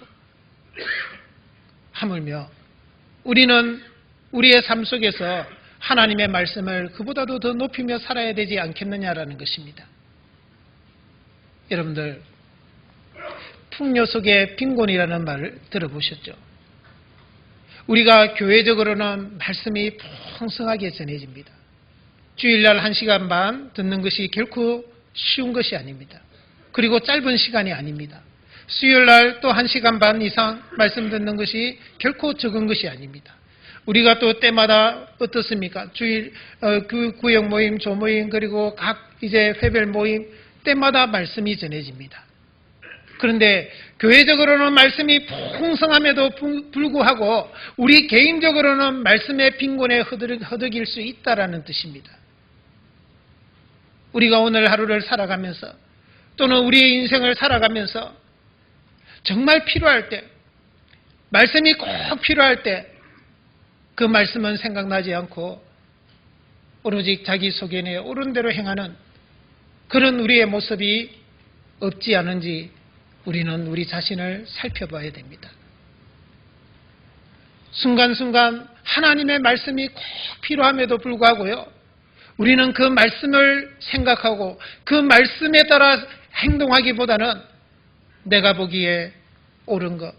S1: 하물며 우리는 우리의 삶 속에서 하나님의 말씀을 그보다도 더 높이며 살아야 되지 않겠느냐라는 것입니다. 여러분들 풍요 속의 빈곤이라는 말을 들어보셨죠? 우리가 교회적으로는 말씀이 풍성하게 전해집니다. 주일날 1시간 반 듣는 것이 결코 쉬운 것이 아닙니다. 그리고 짧은 시간이 아닙니다. 수요일날 또 1시간 반 이상 말씀 듣는 것이 결코 적은 것이 아닙니다. 우리가 또 때마다 어떻습니까? 주일 구역 모임, 조모임, 그리고 각 이제 회별 모임 때마다 말씀이 전해집니다. 그런데 교회적으로는 말씀이 풍성함에도 불구하고 우리 개인적으로는 말씀의 빈곤에 허덕일 수 있다라는 뜻입니다. 우리가 오늘 하루를 살아가면서 또는 우리의 인생을 살아가면서 정말 필요할 때, 말씀이 꼭 필요할 때 그 말씀은 생각나지 않고 오로지 자기 속에 내 옳은 대로 행하는 그런 우리의 모습이 없지 않은지 우리는 우리 자신을 살펴봐야 됩니다. 순간순간 하나님의 말씀이 꼭 필요함에도 불구하고요. 우리는 그 말씀을 생각하고 그 말씀에 따라 행동하기보다는 내가 보기에 옳은 것,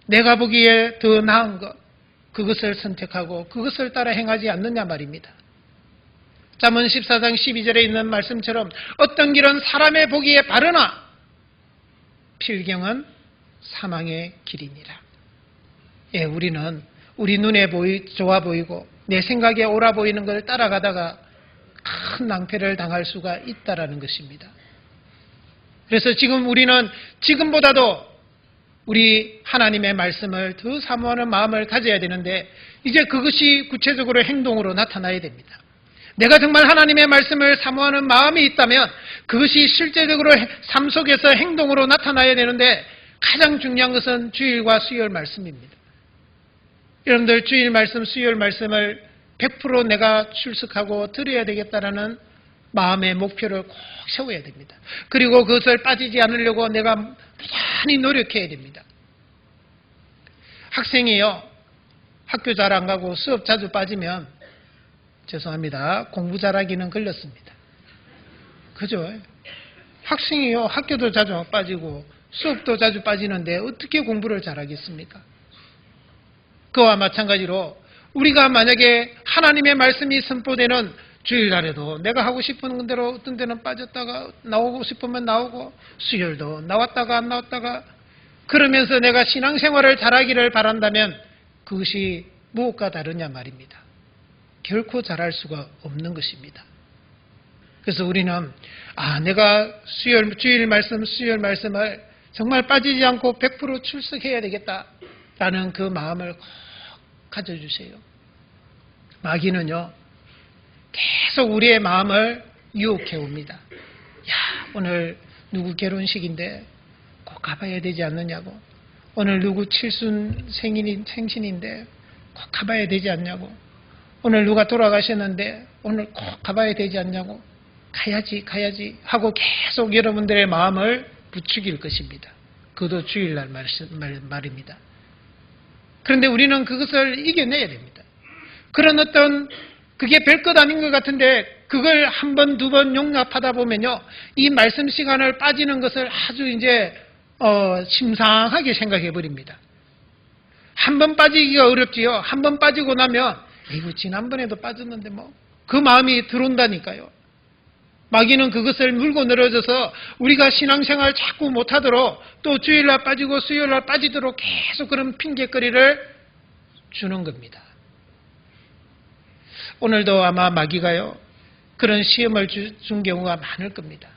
S1: 내가 보기에 더 나은 것, 그것을 선택하고 그것을 따라 행하지 않느냐 말입니다. 잠언 14장 12절에 있는 말씀처럼 어떤 길은 사람의 보기에 바르나 필경은 사망의 길이니라. 예, 우리는 우리 눈에 좋아 보이고 내 생각에 옳아 보이는 걸 따라가다가 큰 낭패를 당할 수가 있다라는 것입니다. 그래서 지금 우리는 지금보다도 우리 하나님의 말씀을 더 사모하는 마음을 가져야 되는데 이제 그것이 구체적으로 행동으로 나타나야 됩니다. 내가 정말 하나님의 말씀을 사모하는 마음이 있다면 그것이 실제적으로 삶 속에서 행동으로 나타나야 되는데 가장 중요한 것은 주일과 수요일 말씀입니다. 여러분들 주일 말씀, 수요일 말씀을 100% 내가 출석하고 들어야 되겠다라는 마음의 목표를 꼭 세워야 됩니다. 그리고 그것을 빠지지 않으려고 내가 많이 노력해야 됩니다. 학생이요, 학교 잘 안 가고 수업 자주 빠지면 죄송합니다. 공부 잘하기는 걸렸습니다. 그죠? 학생이요, 학교도 자주 빠지고 수업도 자주 빠지는데 어떻게 공부를 잘하겠습니까? 그와 마찬가지로 우리가 만약에 하나님의 말씀이 선포되는 주일날에도 내가 하고 싶은 대로 어떤 데는 빠졌다가 나오고 싶으면 나오고 수요일도 나왔다가 안 나왔다가 그러면서 내가 신앙생활을 잘하기를 바란다면 그것이 무엇과 다르냐 말입니다. 결코 잘할 수가 없는 것입니다. 그래서 우리는 내가 주일 말씀, 수요일 말씀을 정말 빠지지 않고 100% 출석해야 되겠다라는 그 마음을 꼭 가져주세요. 마귀는요, 계속 우리의 마음을 유혹해 옵니다. 야, 오늘 누구 결혼식인데 꼭 가봐야 되지 않느냐고. 오늘 누구 칠순 생신인데 꼭 가봐야 되지 않냐고. 오늘 누가 돌아가셨는데 오늘 꼭 가봐야 되지 않냐고. 가야지 하고 계속 여러분들의 마음을 부추길 것입니다. 그것도 주일날 말입니다. 그런데 우리는 그것을 이겨내야 됩니다. 그런 어떤 그게 별것 아닌 것 같은데 그걸 한 번, 두 번 용납하다 보면요, 이 말씀 시간을 빠지는 것을 아주 이제 심상하게 생각해 버립니다. 한 번 빠지기가 어렵지요. 한 번 빠지고 나면 이거 지난번에도 빠졌는데 뭐 그 마음이 들어온다니까요. 마귀는 그것을 물고 늘어져서 우리가 신앙생활 자꾸 못하도록, 또 주일날 빠지고 수요일날 빠지도록 계속 그런 핑계거리를 주는 겁니다. 오늘도 아마 마귀가요, 그런 시험을 준 경우가 많을 겁니다.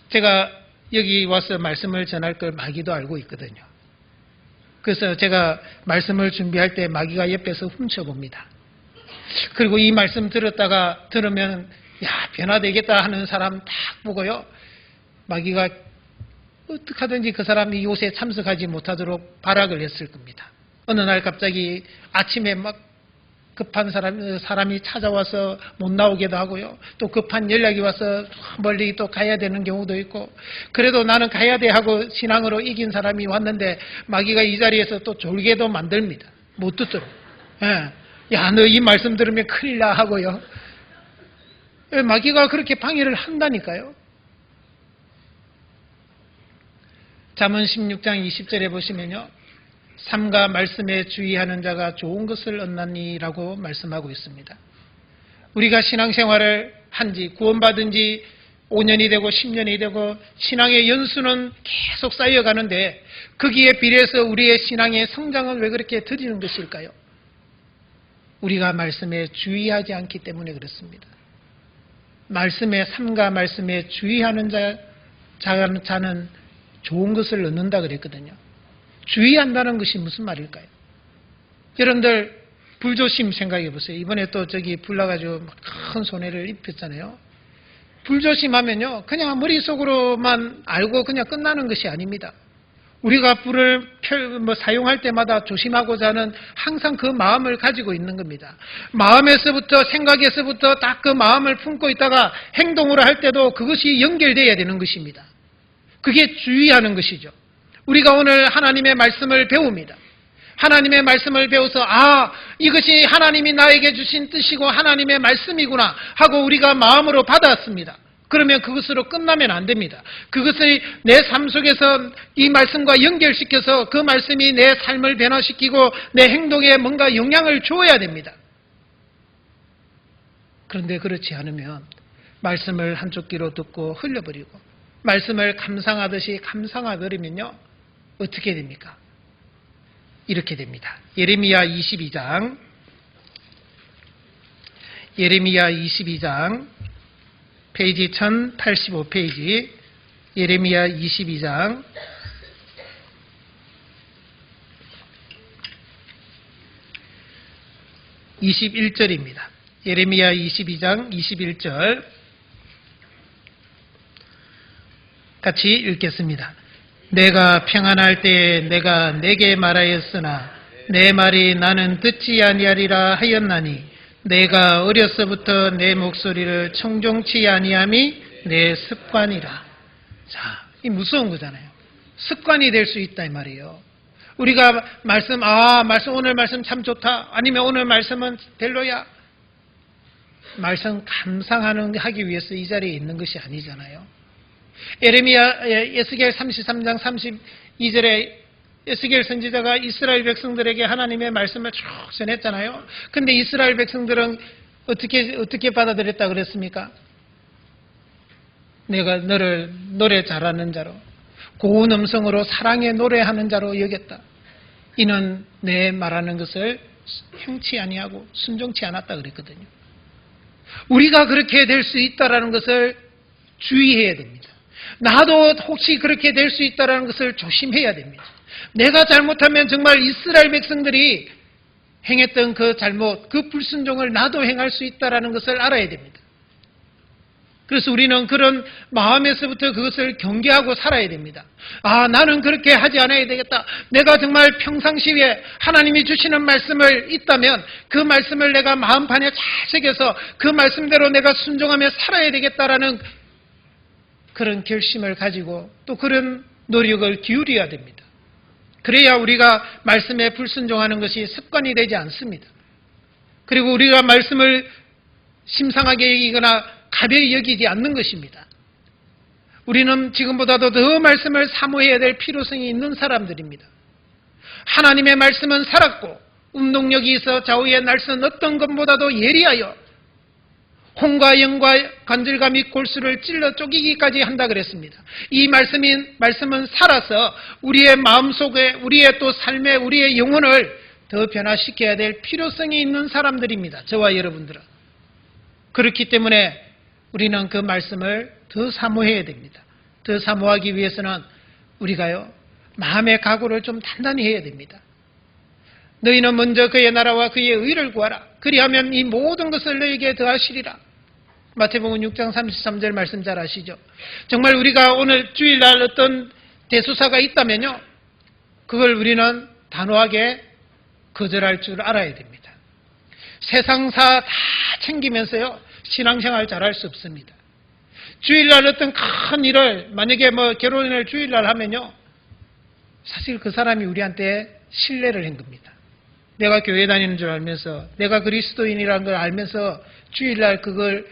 S1: 제가 여기 와서 말씀을 전할 걸 마귀도 알고 있거든요. 그래서 제가 말씀을 준비할 때 마귀가 옆에서 훔쳐봅니다. 그리고 이 말씀 들으면 야, 변화되겠다 하는 사람 딱 보고요, 마귀가 어떻게 하든지 그 사람이 요새 참석하지 못하도록 발악을 했을 겁니다. 어느 날 갑자기 아침에 막 급한 사람이 찾아와서 못 나오기도 하고요. 또 급한 연락이 와서 멀리 또 가야 되는 경우도 있고, 그래도 나는 가야 돼 하고 신앙으로 이긴 사람이 왔는데 마귀가 이 자리에서 또 졸게도 만듭니다. 못 듣도록. 예. 야, 너 이 말씀 들으면 큰일 나 하고요. 마귀가 그렇게 방해를 한다니까요. 잠언 16장 20절에 보시면요, 삼가 말씀에 주의하는 자가 좋은 것을 얻나니라고 말씀하고 있습니다. 우리가 신앙생활을 한지, 구원받은 지 5년이 되고 10년이 되고 신앙의 연수는 계속 쌓여가는데 거기에 비례해서 우리의 신앙의 성장은 왜 그렇게 더디는 것일까요? 우리가 말씀에 주의하지 않기 때문에 그렇습니다. 말씀에, 삼가 말씀에 주의하는 자는 좋은 것을 얻는다 그랬거든요. 주의한다는 것이 무슨 말일까요? 여러분들 불조심 생각해 보세요. 이번에 또 저기 불 나가지고 큰 손해를 입혔잖아요. 불조심하면요, 그냥 머릿속으로만 알고 그냥 끝나는 것이 아닙니다. 우리가 불을 사용할 때마다 조심하고자 하는 항상 그 마음을 가지고 있는 겁니다. 마음에서부터, 생각에서부터 딱 그 마음을 품고 있다가 행동으로 할 때도 그것이 연결되어야 되는 것입니다. 그게 주의하는 것이죠. 우리가 오늘 하나님의 말씀을 배웁니다. 하나님의 말씀을 배워서 이것이 하나님이 나에게 주신 뜻이고 하나님의 말씀이구나 하고 우리가 마음으로 받았습니다. 그러면 그것으로 끝나면 안 됩니다. 그것을 내 삶 속에서 이 말씀과 연결시켜서 그 말씀이 내 삶을 변화시키고 내 행동에 뭔가 영향을 주어야 됩니다. 그런데 그렇지 않으면 말씀을 한쪽 귀로 듣고 흘려버리고 말씀을 감상하듯이 감상하버리면요, 어떻게 됩니까? 이렇게 됩니다. 예레미야 22장 페이지 1085페이지 예레미야 22장 21절입니다. 예레미야 22장 21절 같이 읽겠습니다. 내가 평안할 때에 내가 내게 말하였으나 내 말이 나는 듣지 아니하리라 하였나니 내가 어려서부터 내 목소리를 청종치 아니함이 내 습관이라. 자, 이 무서운 거잖아요. 습관이 될 수 있다 이 말이에요. 우리가 말씀 오늘 말씀 참 좋다, 아니면 오늘 말씀은 별로야, 말씀 감상하기 위해서 이 자리에 있는 것이 아니잖아요. 에스겔 33장 32절에 에스겔 선지자가 이스라엘 백성들에게 하나님의 말씀을 쭉 전했잖아요. 근데 이스라엘 백성들은 어떻게 받아들였다 그랬습니까? 내가 너를 노래 잘하는 자로, 고운 음성으로 사랑의 노래하는 자로 여겼다. 이는 내 말하는 것을 행치 아니하고 순종치 않았다 그랬거든요. 우리가 그렇게 될 수 있다라는 것을 주의해야 됩니다. 나도 혹시 그렇게 될 수 있다라는 것을 조심해야 됩니다. 내가 잘못하면 정말 이스라엘 백성들이 행했던 그 잘못, 그 불순종을 나도 행할 수 있다라는 것을 알아야 됩니다. 그래서 우리는 그런 마음에서부터 그것을 경계하고 살아야 됩니다. 나는 그렇게 하지 않아야 되겠다. 내가 정말 평상시에 하나님이 주시는 말씀을 있다면 그 말씀을 내가 마음판에 잘 새겨서 그 말씀대로 내가 순종하며 살아야 되겠다라는 그런 결심을 가지고 또 그런 노력을 기울여야 됩니다. 그래야 우리가 말씀에 불순종하는 것이 습관이 되지 않습니다. 그리고 우리가 말씀을 심상하게 여기거나 가벼이 여기지 않는 것입니다. 우리는 지금보다도 더 말씀을 사모해야 될 필요성이 있는 사람들입니다. 하나님의 말씀은 살았고 운동력이 있어 좌우의 날선 어떤 것보다도 예리하여 홍과 영과 간질감이 골수를 찔러 쪼개기까지 한다 그랬습니다. 이 말씀은 살아서 우리의 마음속에, 우리의 또 삶에, 우리의 영혼을 더 변화시켜야 될 필요성이 있는 사람들입니다. 저와 여러분들은. 그렇기 때문에 우리는 그 말씀을 더 사모해야 됩니다. 더 사모하기 위해서는 우리가요, 마음의 각오를 좀 단단히 해야 됩니다. 너희는 먼저 그의 나라와 그의 의를 구하라. 그리하면 이 모든 것을 너희에게 더하시리라. 마태복음 6장 33절 말씀 잘 아시죠? 정말 우리가 오늘 주일날 어떤 대수사가 있다면요, 그걸 우리는 단호하게 거절할 줄 알아야 됩니다. 세상사 다 챙기면서요, 신앙생활 잘할 수 없습니다. 주일날 어떤 큰 일을, 만약에 결혼을 주일날 하면요, 사실 그 사람이 우리한테 신뢰를 한 겁니다. 내가 교회 다니는 줄 알면서, 내가 그리스도인이라는 걸 알면서 주일날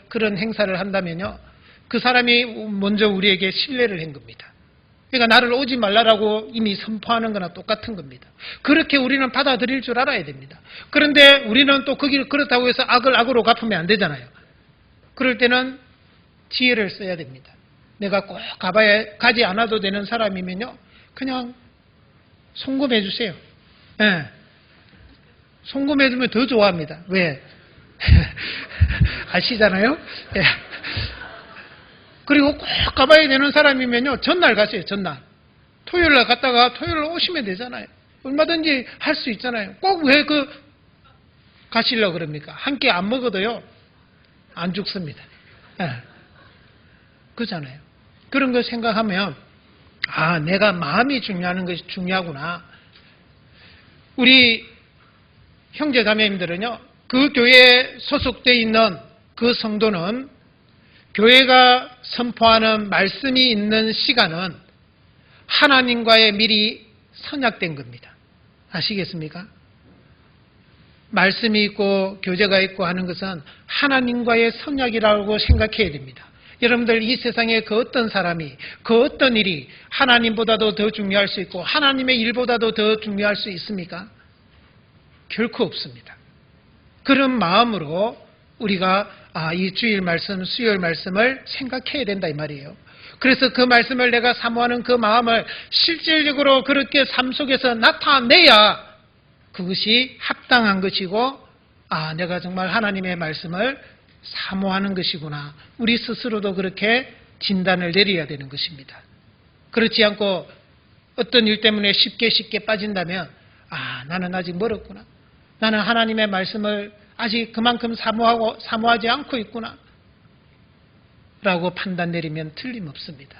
S1: 그런 행사를 한다면요, 그 사람이 먼저 우리에게 신뢰를 한 겁니다. 그러니까 나를 오지 말라라고 이미 선포하는 거나 똑같은 겁니다. 그렇게 우리는 받아들일 줄 알아야 됩니다. 그런데 우리는 또 거기를 그렇다고 해서 악을 악으로 갚으면 안 되잖아요. 그럴 때는 지혜를 써야 됩니다. 내가 꼭 가지 않아도 되는 사람이면요, 그냥 송금해 주세요. 네. 송금해 주면 더 좋아합니다. 왜? 아시잖아요? 네. 그리고 꼭 가봐야 되는 사람이면요, 전날 가세요. 전날. 토요일날 갔다가 토요일날 오시면 되잖아요. 얼마든지 할 수 있잖아요. 꼭 왜 가시려고 그럽니까? 한 끼 안 먹어도요, 안 죽습니다. 네. 그렇잖아요. 그런 걸 생각하면, 아, 내가 마음이 중요한 것이 중요하구나. 우리 형제 자매님들은요, 그 교회에 소속되어 있는 그 성도는 교회가 선포하는 말씀이 있는 시간은 하나님과의 미리 선약된 겁니다. 아시겠습니까? 말씀이 있고 교제가 있고 하는 것은 하나님과의 선약이라고 생각해야 됩니다. 여러분들, 이 세상에 그 어떤 사람이, 그 어떤 일이 하나님보다도 더 중요할 수 있고 하나님의 일보다도 더 중요할 수 있습니까? 결코 없습니다. 그런 마음으로 우리가 이 주일 말씀, 수요일 말씀을 생각해야 된다 이 말이에요. 그래서 그 말씀을 내가 사모하는 그 마음을 실질적으로 그렇게 삶 속에서 나타내야 그것이 합당한 것이고, 내가 정말 하나님의 말씀을 사모하는 것이구나. 우리 스스로도 그렇게 진단을 내려야 되는 것입니다. 그렇지 않고 어떤 일 때문에 쉽게 빠진다면, 나는 아직 멀었구나. 나는 하나님의 말씀을 아직 그만큼 사모하지 않고 있구나. 라고 판단 내리면 틀림없습니다.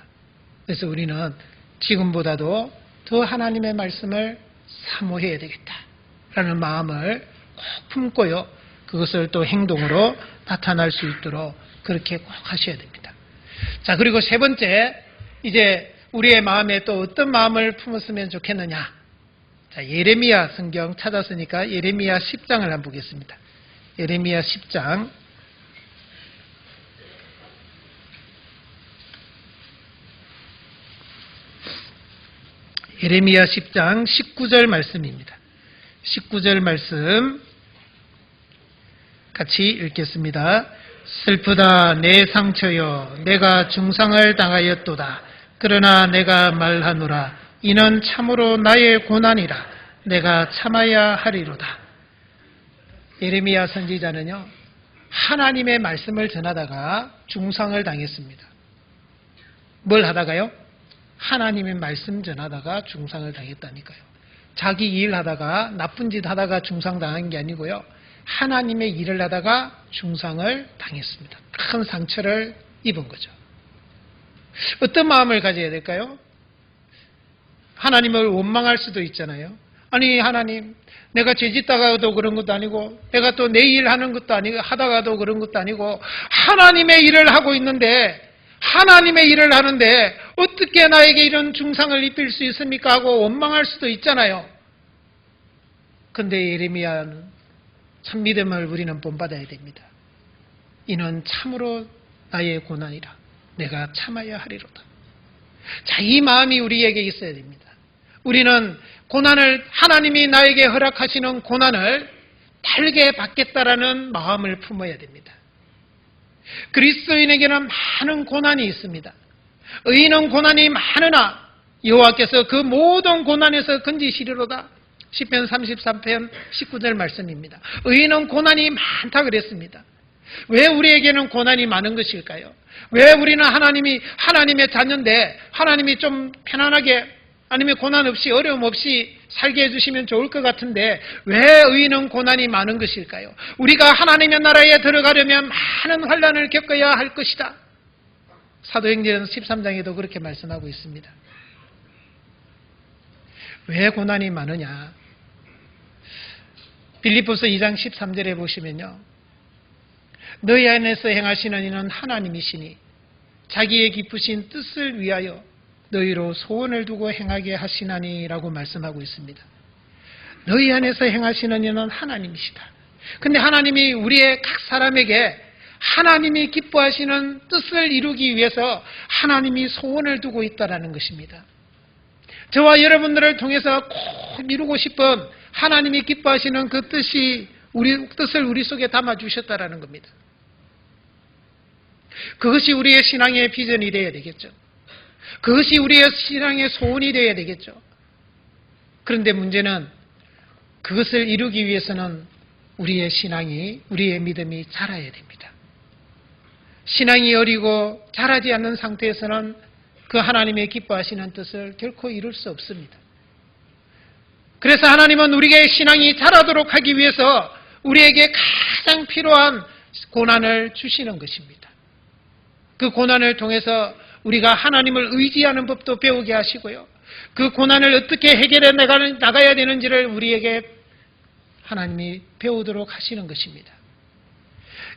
S1: 그래서 우리는 지금보다도 더 하나님의 말씀을 사모해야 되겠다라는 마음을 꼭 품고요, 그것을 또 행동으로 나타날 수 있도록 그렇게 꼭 하셔야 됩니다. 자, 그리고 세 번째, 이제 우리의 마음에 또 어떤 마음을 품었으면 좋겠느냐. 자, 예레미야 성경 찾았으니까 예레미야 10장을 한번 보겠습니다. 예레미야 10장. 예레미야 10장 19절 말씀입니다. 19절 말씀 같이 읽겠습니다. 슬프다 내 상처여, 내가 중상을 당하였도다. 그러나 내가 말하노라. 이는 참으로 나의 고난이라. 내가 참아야 하리로다. 예레미야 선지자는요, 하나님의 말씀을 전하다가 중상을 당했습니다. 뭘 하다가요? 하나님의 말씀 전하다가 중상을 당했다니까요. 자기 일 하다가, 나쁜 짓 하다가 중상 당한 게 아니고요, 하나님의 일을 하다가 중상을 당했습니다. 큰 상처를 입은 거죠. 어떤 마음을 가져야 될까요? 하나님을 원망할 수도 있잖아요. 아니, 하나님, 내가 죄짓다가도 그런 것도 아니고, 내가 또 내 일 하는 것도 아니고, 하다가도 그런 것도 아니고, 하나님의 일을 하고 있는데, 하나님의 일을 하는데 어떻게 나에게 이런 중상을 입힐 수 있습니까? 하고 원망할 수도 있잖아요. 근데 예레미야는 참 믿음을 우리는 본받아야 됩니다. 이는 참으로 나의 고난이라 내가 참아야 하리로다. 자, 이 마음이 우리에게 있어야 됩니다. 우리는 고난을, 하나님이 나에게 허락하시는 고난을 달게 받겠다라는 마음을 품어야 됩니다. 그리스도인에게는 많은 고난이 있습니다. 의인은 고난이 많으나 여호와께서 그 모든 고난에서 건지시리로다. 시편 33편 19절 말씀입니다. 의인은 고난이 많다 그랬습니다. 왜 우리에게는 고난이 많은 것일까요? 왜 우리는 하나님의 자녀인데 하나님이 좀 편안하게 아니면 고난 없이 어려움 없이 살게 해주시면 좋을 것 같은데 왜 의인은 고난이 많은 것일까요? 우리가 하나님의 나라에 들어가려면 많은 환난을 겪어야 할 것이다. 사도행전 13장에도 그렇게 말씀하고 있습니다. 왜 고난이 많으냐? 빌립보서 2장 13절에 보시면요. 너희 안에서 행하시는 이는 하나님이시니 자기의 기쁘신 뜻을 위하여 너희로 소원을 두고 행하게 하시나니라고 말씀하고 있습니다. 너희 안에서 행하시는 이는 하나님이시다. 근데 하나님이 우리의 각 사람에게 하나님이 기뻐하시는 뜻을 이루기 위해서 하나님이 소원을 두고 있다는 것입니다. 저와 여러분들을 통해서 꼭 이루고 싶은 하나님이 기뻐하시는 그 뜻을 우리 속에 담아주셨다는 겁니다. 그것이 우리의 신앙의 비전이 되어야 되겠죠. 그것이 우리의 신앙의 소원이 되어야 되겠죠. 그런데 문제는 그것을 이루기 위해서는 우리의 신앙이, 우리의 믿음이 자라야 됩니다. 신앙이 어리고 자라지 않는 상태에서는 그 하나님의 기뻐하시는 뜻을 결코 이룰 수 없습니다. 그래서 하나님은 우리의 신앙이 자라도록 하기 위해서 우리에게 가장 필요한 고난을 주시는 것입니다. 그 고난을 통해서 우리가 하나님을 의지하는 법도 배우게 하시고요. 그 고난을 어떻게 해결해 나가야 되는지를 우리에게 하나님이 배우도록 하시는 것입니다.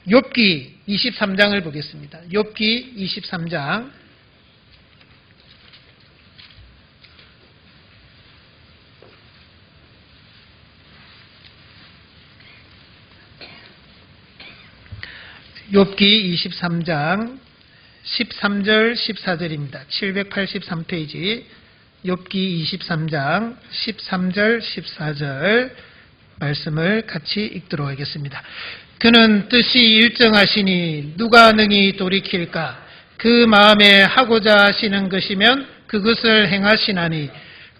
S1: 욥기 23장을 보겠습니다. 욥기 23장 13절 14절입니다. 783페이지 욥기 23장 13절 14절 말씀을 같이 읽도록 하겠습니다. 그는 뜻이 일정하시니 누가 능히 돌이킬까? 그 마음에 하고자 하시는 것이면 그것을 행하시나니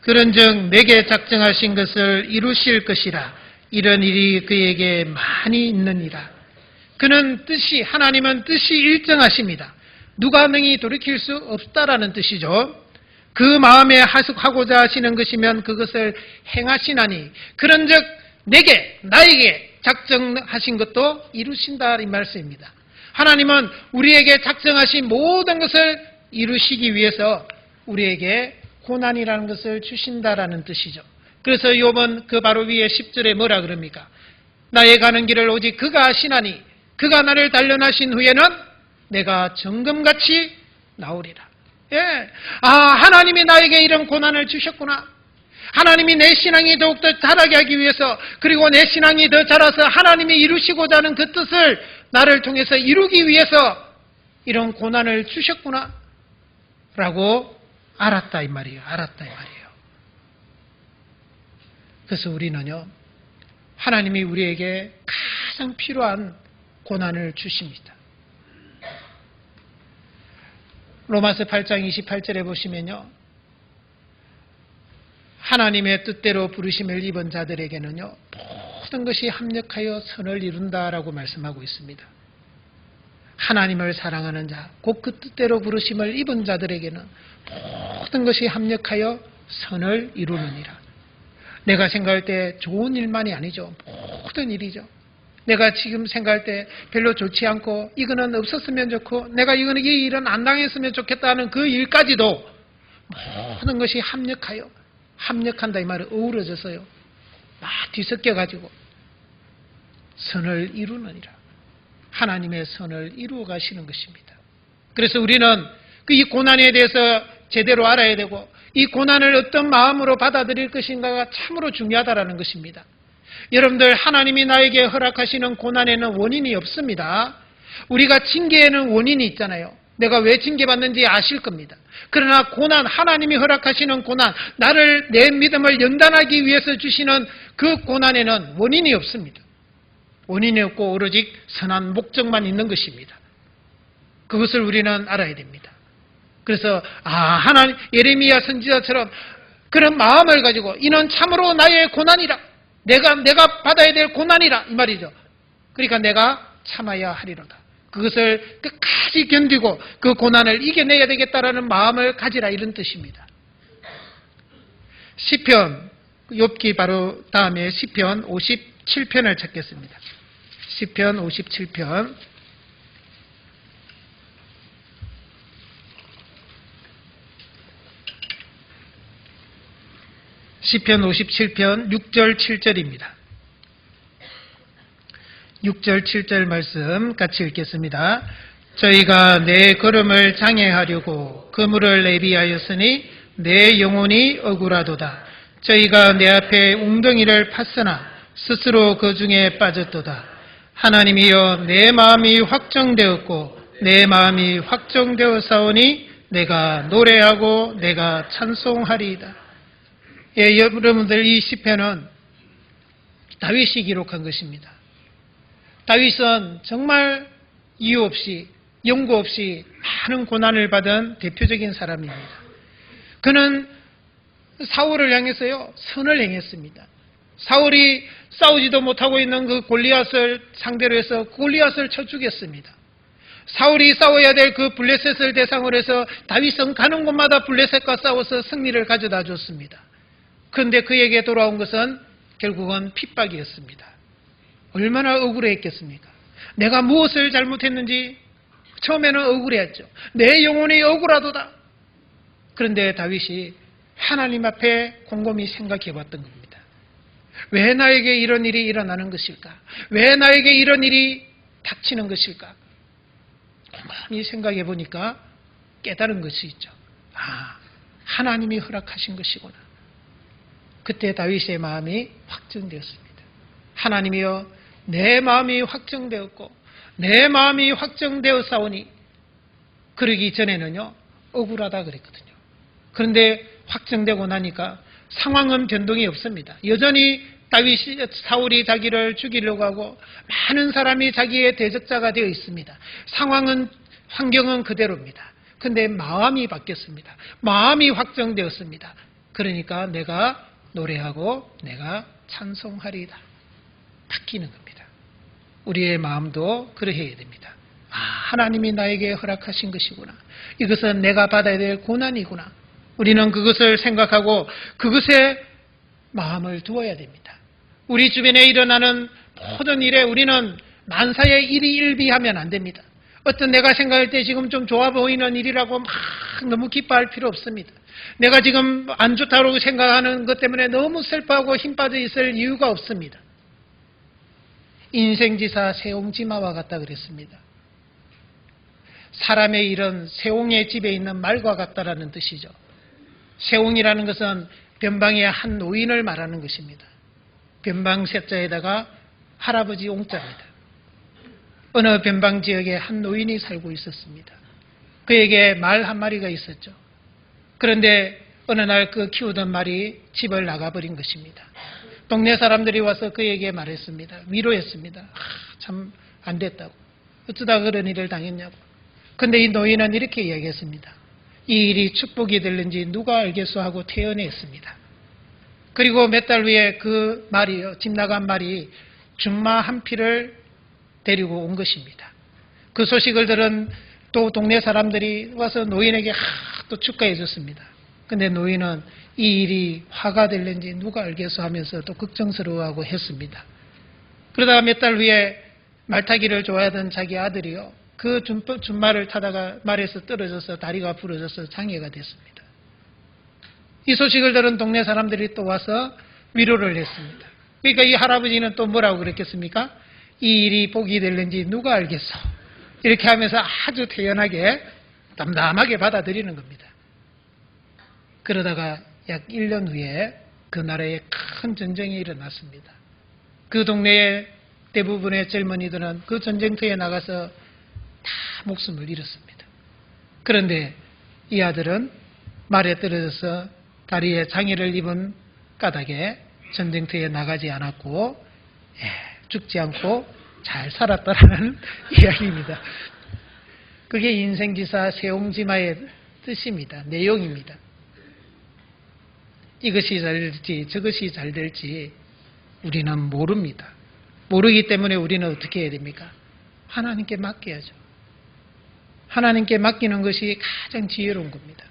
S1: 그런즉 내게 작정하신 것을 이루실 것이라. 이런 일이 그에게 많이 있느니라. 그는 하나님은 뜻이 일정하십니다. 누가 능히 돌이킬 수 없다라는 뜻이죠. 그 마음에 하고자 하시는 것이면 그것을 행하시나니 그런즉 나에게 작정하신 것도 이루신다 이 말씀입니다. 하나님은 우리에게 작정하신 모든 것을 이루시기 위해서 우리에게 고난이라는 것을 주신다라는 뜻이죠. 그래서 욥은 그 바로 위에 10절에 뭐라 그럽니까? 나의 가는 길을 오직 그가 아시나니 그가 나를 단련하신 후에는 내가 정금같이 나오리라. 예. 하나님이 나에게 이런 고난을 주셨구나. 하나님이 내 신앙이 더욱더 자라게 하기 위해서, 그리고 내 신앙이 더 자라서 하나님이 이루시고자 하는 그 뜻을 나를 통해서 이루기 위해서 이런 고난을 주셨구나 라고 알았다 이 말이에요. 그래서 우리는요, 하나님이 우리에게 가장 필요한 고난을 주십니다. 로마서 8장 28절에 보시면요, 하나님의 뜻대로 부르심을 입은 자들에게는요, 모든 것이 합력하여 선을 이룬다라고 말씀하고 있습니다. 하나님을 사랑하는 자, 곧 그 뜻대로 부르심을 입은 자들에게는 모든 것이 합력하여 선을 이루느니라. 내가 생각할 때 좋은 일만이 아니죠. 모든 일이죠. 내가 지금 생각할 때 별로 좋지 않고 이거는 없었으면 좋고 내가 이 일은 안 당했으면 좋겠다는 그 일까지도 모든 것이 합력한다 이 말은 어우러져서요, 막 뒤섞여가지고 선을 이루느니라. 하나님의 선을 이루어 가시는 것입니다. 그래서 우리는 이 고난에 대해서 제대로 알아야 되고 이 고난을 어떤 마음으로 받아들일 것인가가 참으로 중요하다는 것입니다. 여러분들, 하나님이 나에게 허락하시는 고난에는 원인이 없습니다. 우리가 징계에는 원인이 있잖아요. 내가 왜 징계받는지 아실 겁니다. 그러나 고난, 하나님이 허락하시는 고난, 나를, 내 믿음을 연단하기 위해서 주시는 그 고난에는 원인이 없습니다. 원인이 없고 오로지 선한 목적만 있는 것입니다. 그것을 우리는 알아야 됩니다. 그래서 하나님, 예레미야 선지자처럼 그런 마음을 가지고 이는 참으로 나의 고난이라, 내가 받아야 될 고난이라, 이 말이죠. 그러니까 내가 참아야 하리로다. 그것을 끝까지 견디고 그 고난을 이겨내야 되겠다라는 마음을 가지라, 이런 뜻입니다. 시편, 욥기 바로 다음에 시편 57편을 찾겠습니다. 시편 57편. 시편 57편 6절 7절입니다. 6절 7절 말씀 같이 읽겠습니다. 저희가 내 걸음을 장애하려고 그물을 내비하였으니 내 영혼이 억울하도다. 저희가 내 앞에 웅덩이를 팠으나 스스로 그 중에 빠졌도다. 하나님이여, 내 마음이 확정되었고 내 마음이 확정되었사오니 내가 노래하고 내가 찬송하리이다. 예, 여러분들, 이 시편은 다윗이 기록한 것입니다. 다윗은 정말 이유 없이, 연고 없이 많은 고난을 받은 대표적인 사람입니다. 그는 사울을 향해서요, 선을 행했습니다. 사울이 싸우지도 못하고 있는 그 골리앗을 상대로 해서 골리앗을 쳐 죽였습니다. 사울이 싸워야 될 그 블레셋을 대상으로 해서 다윗은 가는 곳마다 블레셋과 싸워서 승리를 가져다 줬습니다. 그런데 그에게 돌아온 것은 결국은 핍박이었습니다. 얼마나 억울했겠습니까? 내가 무엇을 잘못했는지 처음에는 억울했죠. 내 영혼이 억울하도다. 그런데 다윗이 하나님 앞에 곰곰이 생각해 봤던 겁니다. 왜 나에게 이런 일이 일어나는 것일까? 왜 나에게 이런 일이 닥치는 것일까? 곰곰이 생각해 보니까 깨달은 것이 있죠. 하나님이 허락하신 것이구나. 그때 다윗의 마음이 확정되었습니다. 하나님이여, 내 마음이 확정되었고 내 마음이 확정되었사오니, 그러기 전에는요 억울하다 그랬거든요. 그런데 확정되고 나니까 상황은 변동이 없습니다. 여전히 사울이 자기를 죽이려고 하고 많은 사람이 자기의 대적자가 되어 있습니다. 환경은 그대로입니다. 그런데 마음이 바뀌었습니다. 마음이 확정되었습니다. 그러니까 내가 노래하고 내가 찬송하리이다. 바뀌는 겁니다. 우리의 마음도 그러해야 됩니다. 하나님이 나에게 허락하신 것이구나. 이것은 내가 받아야 될 고난이구나. 우리는 그것을 생각하고 그것에 마음을 두어야 됩니다. 우리 주변에 일어나는 모든 일에 우리는 만사의 일희일비하면 안 됩니다. 어떤 내가 생각할 때 지금 좀 좋아 보이는 일이라고 막 너무 기뻐할 필요 없습니다. 내가 지금 안 좋다고 생각하는 것 때문에 너무 슬퍼하고 힘 빠져 있을 이유가 없습니다. 인생지사 세옹지마와 같다 그랬습니다. 사람의 일은 세옹의 집에 있는 말과 같다라는 뜻이죠. 세옹이라는 것은 변방의 한 노인을 말하는 것입니다. 변방 세자에다가 할아버지 옹자입니다. 어느 변방 지역에 한 노인이 살고 있었습니다. 그에게 말 한 마리가 있었죠. 그런데 어느 날 그 키우던 말이 집을 나가버린 것입니다. 동네 사람들이 와서 그에게 말했습니다. 위로했습니다. 참 안 됐다고. 어쩌다 그런 일을 당했냐고. 그런데 이 노인은 이렇게 이야기했습니다. 이 일이 축복이 될는지 누가 알겠소 하고 태연했습니다. 그리고 몇 달 후에 그 말이요, 집 나간 말이 준마 한 피를 데리고 온 것입니다. 그 소식을 들은 또 동네 사람들이 와서 노인에게 또 축하해 줬습니다. 근데 노인은 이 일이 화가 될는지 누가 알겠어 하면서 또 걱정스러워하고 했습니다. 그러다가 몇 달 후에 말타기를 좋아하던 자기 아들이요, 그 준말을 타다가 말에서 떨어져서 다리가 부러져서 장애가 됐습니다. 이 소식을 들은 동네 사람들이 또 와서 위로를 했습니다. 그러니까 이 할아버지는 또 뭐라고 그랬겠습니까? 이 일이 복이 될는지 누가 알겠어. 이렇게 하면서 아주 태연하게 담담하게 받아들이는 겁니다. 그러다가 약 1년 후에 그 나라에 큰 전쟁이 일어났습니다. 그 동네의 대부분의 젊은이들은 그 전쟁터에 나가서 다 목숨을 잃었습니다. 그런데 이 아들은 말에 떨어져서 다리에 장애를 입은 까닭에 전쟁터에 나가지 않았고 죽지 않고 잘 살았다라는 이야기입니다. 그게 인생지사 세옹지마의 뜻입니다. 내용입니다. 이것이 잘 될지 저것이 잘 될지 우리는 모릅니다. 모르기 때문에 우리는 어떻게 해야 됩니까? 하나님께 맡겨야죠. 하나님께 맡기는 것이 가장 지혜로운 겁니다.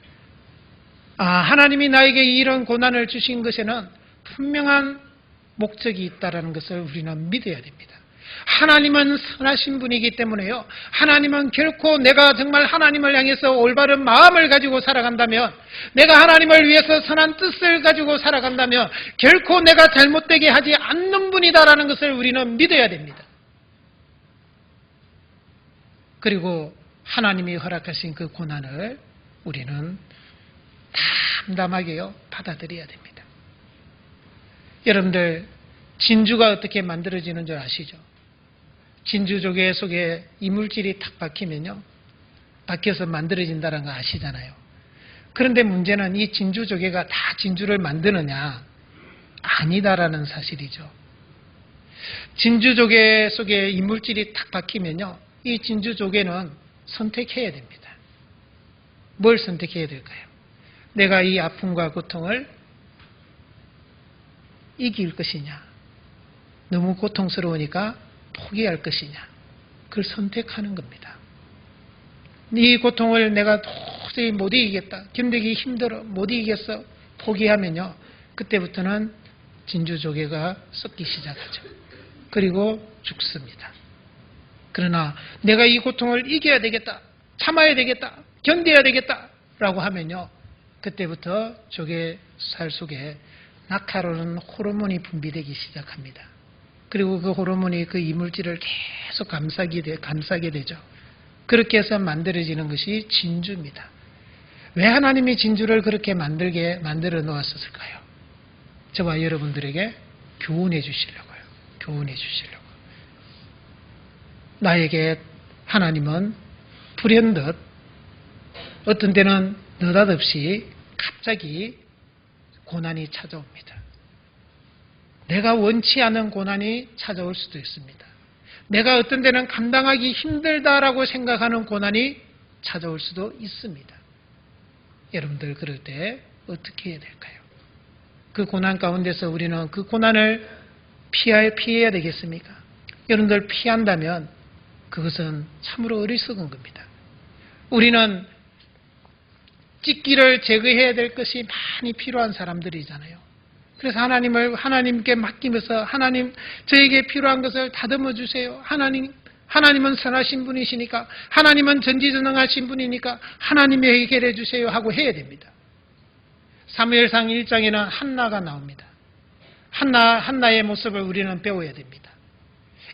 S1: 하나님이 나에게 이런 고난을 주신 것에는 분명한 목적이 있다는 것을 우리는 믿어야 됩니다. 하나님은 선하신 분이기 때문에요. 하나님은 결코 내가 정말 하나님을 향해서 올바른 마음을 가지고 살아간다면, 내가 하나님을 위해서 선한 뜻을 가지고 살아간다면 결코 내가 잘못되게 하지 않는 분이다라는 것을 우리는 믿어야 됩니다. 그리고 하나님이 허락하신 그 고난을 우리는 담담하게요 받아들여야 됩니다. 여러분들, 진주가 어떻게 만들어지는 줄 아시죠? 진주조개 속에 이물질이 탁 박히면요, 박혀서 만들어진다는 거 아시잖아요. 그런데 문제는 이 진주조개가 다 진주를 만드느냐? 아니다라는 사실이죠. 진주조개 속에 이물질이 탁 박히면요, 이 진주조개는 선택해야 됩니다. 뭘 선택해야 될까요? 내가 이 아픔과 고통을 이길 것이냐, 너무 고통스러우니까 포기할 것이냐, 그걸 선택하는 겁니다. 이 고통을 내가 도저히 못 이기겠다, 견디기 힘들어, 못 이기겠어, 포기하면요, 그때부터는 진주조개가 썩기 시작하죠. 그리고 죽습니다. 그러나 내가 이 고통을 이겨야 되겠다, 참아야 되겠다, 견뎌야 되겠다 라고 하면요, 그때부터 조개 살 속에 낙하로는 호르몬이 분비되기 시작합니다. 그리고 그 호르몬이 그 이물질을 계속 감싸게 되죠. 그렇게 해서 만들어지는 것이 진주입니다. 왜 하나님이 진주를 그렇게 만들어 놓았을까요? 저와 여러분들에게 교훈해 주시려고요. 교훈해 주시려고. 나에게 하나님은 불현듯 어떤 때는 느닷없이 갑자기 고난이 찾아옵니다. 내가 원치 않은 고난이 찾아올 수도 있습니다. 내가 어떤 때는 감당하기 힘들다라고 생각하는 고난이 찾아올 수도 있습니다. 여러분들, 그럴 때 어떻게 해야 될까요? 그 고난 가운데서 우리는 그 고난을 피해야 되겠습니까? 여러분들, 피한다면 그것은 참으로 어리석은 겁니다. 우리는 찢기를 제거해야 될 것이 많이 필요한 사람들이잖아요. 그래서 하나님께 맡기면서, 하나님, 저에게 필요한 것을 다듬어 주세요. 하나님은 선하신 분이시니까, 하나님은 전지전능하신 분이니까 하나님이 해결해 주세요 하고 해야 됩니다. 사무엘상 1장에는 한나가 나옵니다. 한나의 모습을 우리는 배워야 됩니다.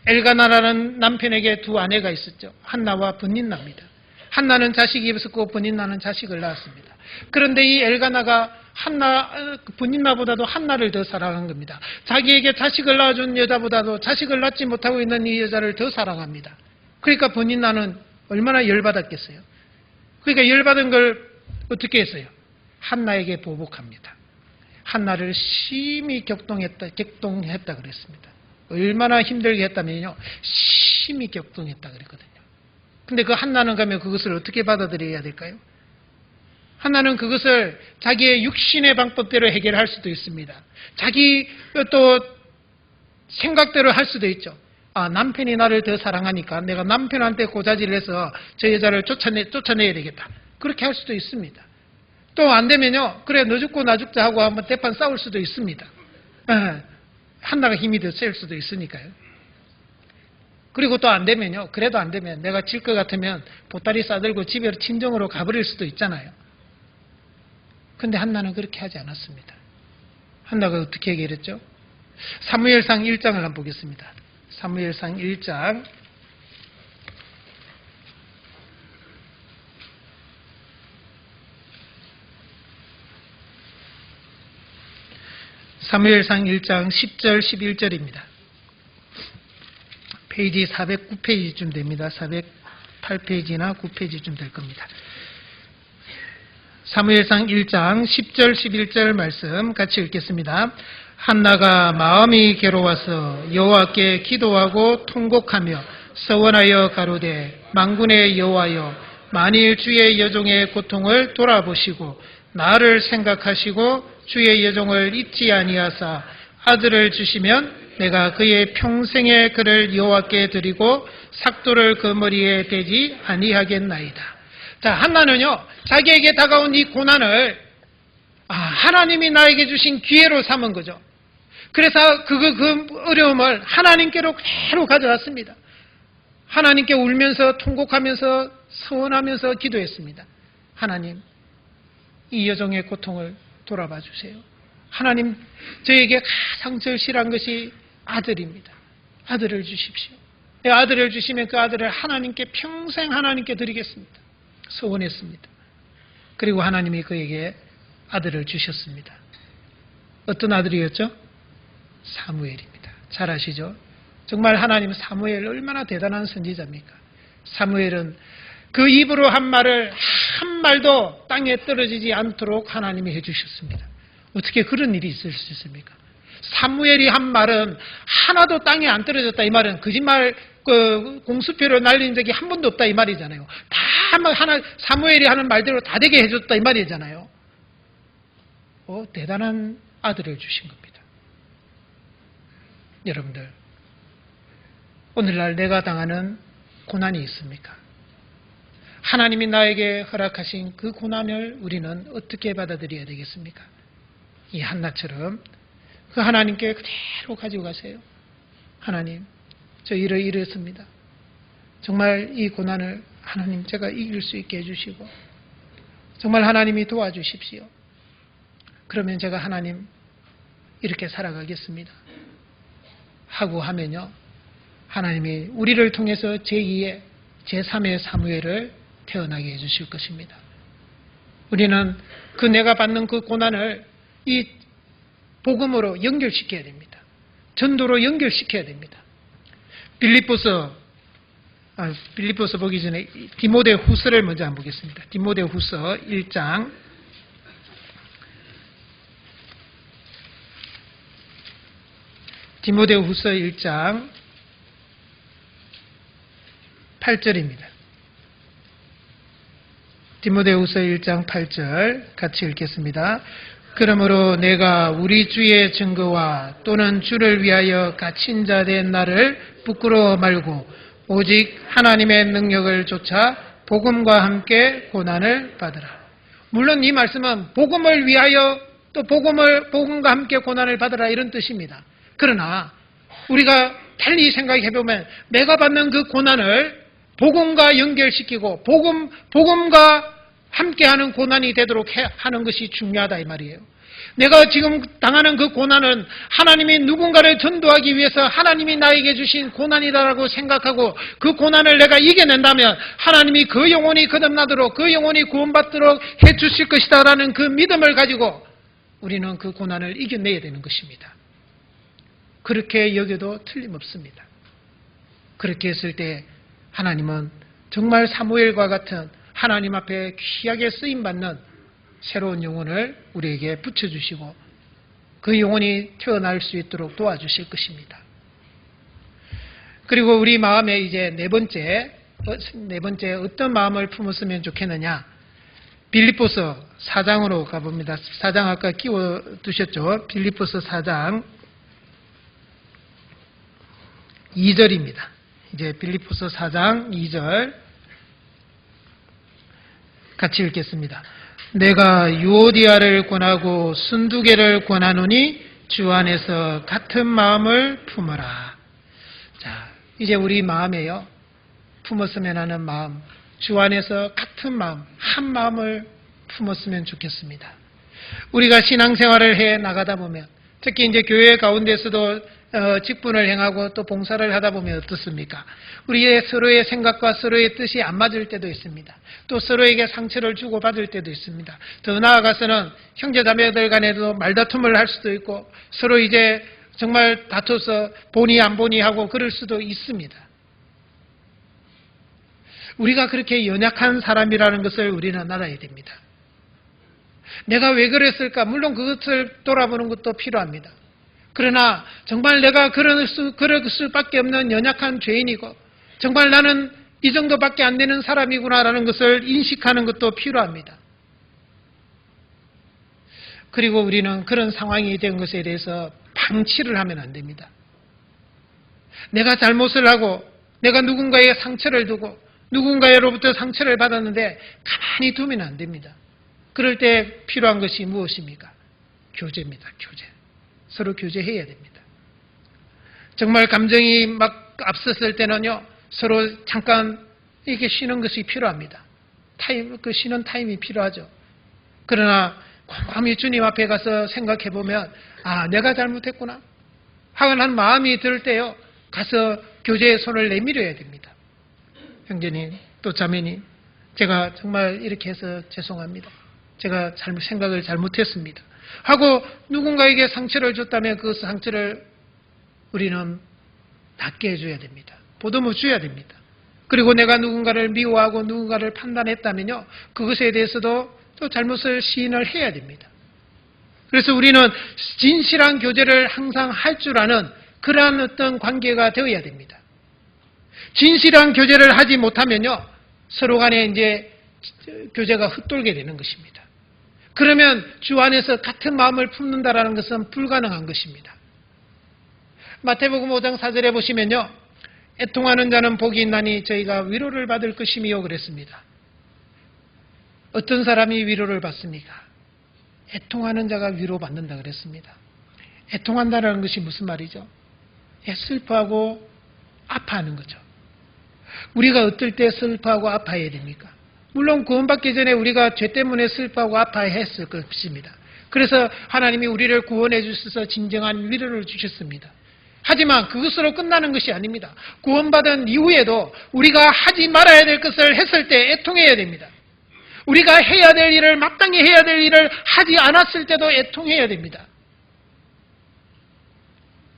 S1: 엘가나라는 남편에게 두 아내가 있었죠. 한나와 브닛나입니다. 한나는 자식이 없었고 브닛나는 자식을 낳았습니다. 그런데 이 엘가나가 브닛나보다도 한나를 더 사랑한 겁니다. 자기에게 자식을 낳아준 여자보다도 자식을 낳지 못하고 있는 이 여자를 더 사랑합니다. 그러니까 브닛나는 얼마나 열받았겠어요. 그러니까 열받은 걸 어떻게 했어요? 한나에게 보복합니다. 한나를 심히 격동했다 그랬습니다. 얼마나 힘들게 했다면요, 심히 격동했다 그랬거든요. 근데 그 한나는 가면 그것을 어떻게 받아들여야 될까요? 한나는 그것을 자기의 육신의 방법대로 해결할 수도 있습니다. 자기 또 생각대로 할 수도 있죠. 남편이 나를 더 사랑하니까 내가 남편한테 고자질을 해서 저 여자를 쫓아내야 되겠다, 그렇게 할 수도 있습니다. 또 안 되면요, 그래 너 죽고 나 죽자 하고 한번 대판 싸울 수도 있습니다. 한나가 힘이 더 셀 수도 있으니까요. 그리고 또 안 되면요, 그래도 안 되면 내가 질 것 같으면 보따리 싸들고 집에 친정으로 가버릴 수도 있잖아요. 근데 한나는 그렇게 하지 않았습니다. 한나가 어떻게 해결했죠? 사무엘상 1장을 한번 보겠습니다. 사무엘상 1장 사무엘상 1장 10절 11절입니다. 페이지 409페이지쯤 됩니다. 408페이지나 9페이지쯤 될 겁니다. 사무엘상 1장 10절 11절 말씀 같이 읽겠습니다. 한나가 마음이 괴로워서 여호와께 기도하고 통곡하며 서원하여 가로되 만군의 여호와여 만일 주의 여종의 고통을 돌아보시고 나를 생각하시고 주의 여종을 잊지 아니하사 아들을 주시면 내가 그의 평생의 그를 여호와께 드리고 삭도를 그 머리에 대지 아니하겠나이다. 자, 한나는요, 자기에게 다가온 이 고난을 하나님이 나에게 주신 기회로 삼은 거죠. 그래서 그 어려움을 하나님께로 그대로 가져왔습니다. 하나님께 울면서 통곡하면서 서원하면서 기도했습니다. 하나님, 이 여종의 고통을 돌아봐 주세요. 하나님, 저에게 가장 절실한 것이 아들입니다. 아들을 주십시오. 아들을 주시면 그 아들을 하나님께 평생 하나님께 드리겠습니다. 소원했습니다. 그리고 하나님이 그에게 아들을 주셨습니다. 어떤 아들이었죠? 사무엘입니다. 잘 아시죠? 정말 하나님 사무엘 얼마나 대단한 선지자입니까? 사무엘은 그 입으로 한 말을 한 말도 땅에 떨어지지 않도록 하나님이 해주셨습니다. 어떻게 그런 일이 있을 수 있습니까? 사무엘이 한 말은 하나도 땅에 안 떨어졌다 이 말은 거짓말 공수표를 날린 적이 한 번도 없다 이 말이잖아요. 다 사무엘이 하는 말대로 다 되게 해줬다 이 말이잖아요. 대단한 아들을 주신 겁니다. 여러분들, 오늘날 내가 당하는 고난이 있습니까? 하나님이 나에게 허락하신 그 고난을 우리는 어떻게 받아들여야 되겠습니까? 이 한나처럼 그 하나님께 그대로 가지고 가세요. 하나님, 저 이렇습니다. 정말 이 고난을 하나님 제가 이길 수 있게 해주시고 정말 하나님이 도와주십시오. 그러면 제가 하나님 이렇게 살아가겠습니다. 하고 하면요, 하나님이 우리를 통해서 제2의 제3의 사무엘을 태어나게 해주실 것입니다. 우리는 내가 받는 그 고난을 이 복음으로 연결시켜야 됩니다. 전도로 연결시켜야 됩니다. 빌립보서 보기 전에 디모데 후서를 먼저 한번 보겠습니다. 디모데 후서 1장 디모데 후서 1장 8절입니다. 디모데 후서 1장 8절 같이 읽겠습니다. 그러므로 내가 우리 주의 증거와 또는 주를 위하여 갇힌 자 된 나를 부끄러워 말고 오직 하나님의 능력을 쫓아 복음과 함께 고난을 받으라. 물론 이 말씀은 복음을 위하여 또 복음과 함께 고난을 받으라 이런 뜻입니다. 그러나 우리가 달리 생각해보면 내가 받는 그 고난을 복음과 연결시키고 복음과 함께하는 고난이 되도록 하는 것이 중요하다 이 말이에요. 내가 지금 당하는 그 고난은 하나님이 누군가를 전도하기 위해서 하나님이 나에게 주신 고난이다라고 생각하고 그 고난을 내가 이겨낸다면 하나님이 그 영혼이 거듭나도록 그 영혼이 구원받도록 해주실 것이다라는 그 믿음을 가지고 우리는 그 고난을 이겨내야 되는 것입니다. 그렇게 여겨도 틀림없습니다. 그렇게 했을 때 하나님은 정말 사무엘과 같은 하나님 앞에 귀하게 쓰임받는 새로운 영혼을 우리에게 붙여주시고 그 영혼이 태어날 수 있도록 도와주실 것입니다. 그리고 우리 마음에 이제 네 번째 어떤 마음을 품었으면 좋겠느냐? 빌립보서 4장으로 가봅니다. 4장 아까 끼워두셨죠? 빌립보서 4장 2절입니다. 이제 빌립보서 4장 2절 같이 읽겠습니다. 내가 유오디아를 권하고 순두개를 권하노니 주 안에서 같은 마음을 품어라. 자, 이제 우리 마음에요, 품었으면 하는 마음, 주 안에서 같은 마음, 한 마음을 품었으면 좋겠습니다. 우리가 신앙생활을 해 나가다 보면, 특히 이제 교회 가운데서도 직분을 행하고 또 봉사를 하다 보면 어떻습니까? 우리의 서로의 생각과 서로의 뜻이 안 맞을 때도 있습니다. 또 서로에게 상처를 주고받을 때도 있습니다. 더 나아가서는 형제자매들 간에도 말다툼을 할 수도 있고 서로 이제 정말 다퉈서 보니 안 보니 하고 그럴 수도 있습니다. 우리가 그렇게 연약한 사람이라는 것을 우리는 알아야 됩니다. 내가 왜 그랬을까? 물론 그것을 돌아보는 것도 필요합니다. 그러나 정말 내가 그럴 수밖에 없는 연약한 죄인이고 정말 나는 이 정도밖에 안 되는 사람이구나라는 것을 인식하는 것도 필요합니다. 그리고 우리는 그런 상황이 된 것에 대해서 방치를 하면 안 됩니다. 내가 잘못을 하고 내가 누군가의 상처를 두고 누군가로부터 상처를 받았는데 가만히 두면 안 됩니다. 그럴 때 필요한 것이 무엇입니까? 교제입니다. 교제. 서로 교제해야 됩니다. 정말 감정이 막 앞섰을 때는요, 서로 잠깐 이렇게 쉬는 것이 필요합니다. 그 쉬는 타임이 필요하죠. 그러나 곰곰이 주님 앞에 가서 생각해 보면, 아, 내가 잘못했구나 하는 마음이 들 때요, 가서 교제의 손을 내밀어야 됩니다. 형제님, 또 자매님, 제가 정말 이렇게 해서 죄송합니다. 제가 생각을 잘못했습니다. 하고 누군가에게 상처를 줬다면 그 상처를 우리는 낫게 해줘야 됩니다. 보듬어 줘야 됩니다. 그리고 내가 누군가를 미워하고 누군가를 판단했다면요, 그것에 대해서도 또 잘못을 시인을 해야 됩니다. 그래서 우리는 진실한 교제를 항상 할 줄 아는 그러한 어떤 관계가 되어야 됩니다. 진실한 교제를 하지 못하면요, 서로 간에 이제 교제가 흩돌게 되는 것입니다. 그러면 주 안에서 같은 마음을 품는다라는 것은 불가능한 것입니다. 마태복음 5장 4절에 보시면요, 애통하는 자는 복이 있나니 저희가 위로를 받을 것이미요 그랬습니다. 어떤 사람이 위로를 받습니까? 애통하는 자가 위로받는다 그랬습니다. 애통한다는 것이 무슨 말이죠? 슬퍼하고 아파하는 거죠. 우리가 어떨 때 슬퍼하고 아파해야 됩니까? 물론 구원받기 전에 우리가 죄 때문에 슬퍼하고 아파했을 것입니다. 그래서 하나님이 우리를 구원해 주셔서 진정한 위로를 주셨습니다. 하지만 그것으로 끝나는 것이 아닙니다. 구원받은 이후에도 우리가 하지 말아야 될 것을 했을 때 애통해야 됩니다. 우리가 해야 될 일을, 마땅히 해야 될 일을 하지 않았을 때도 애통해야 됩니다.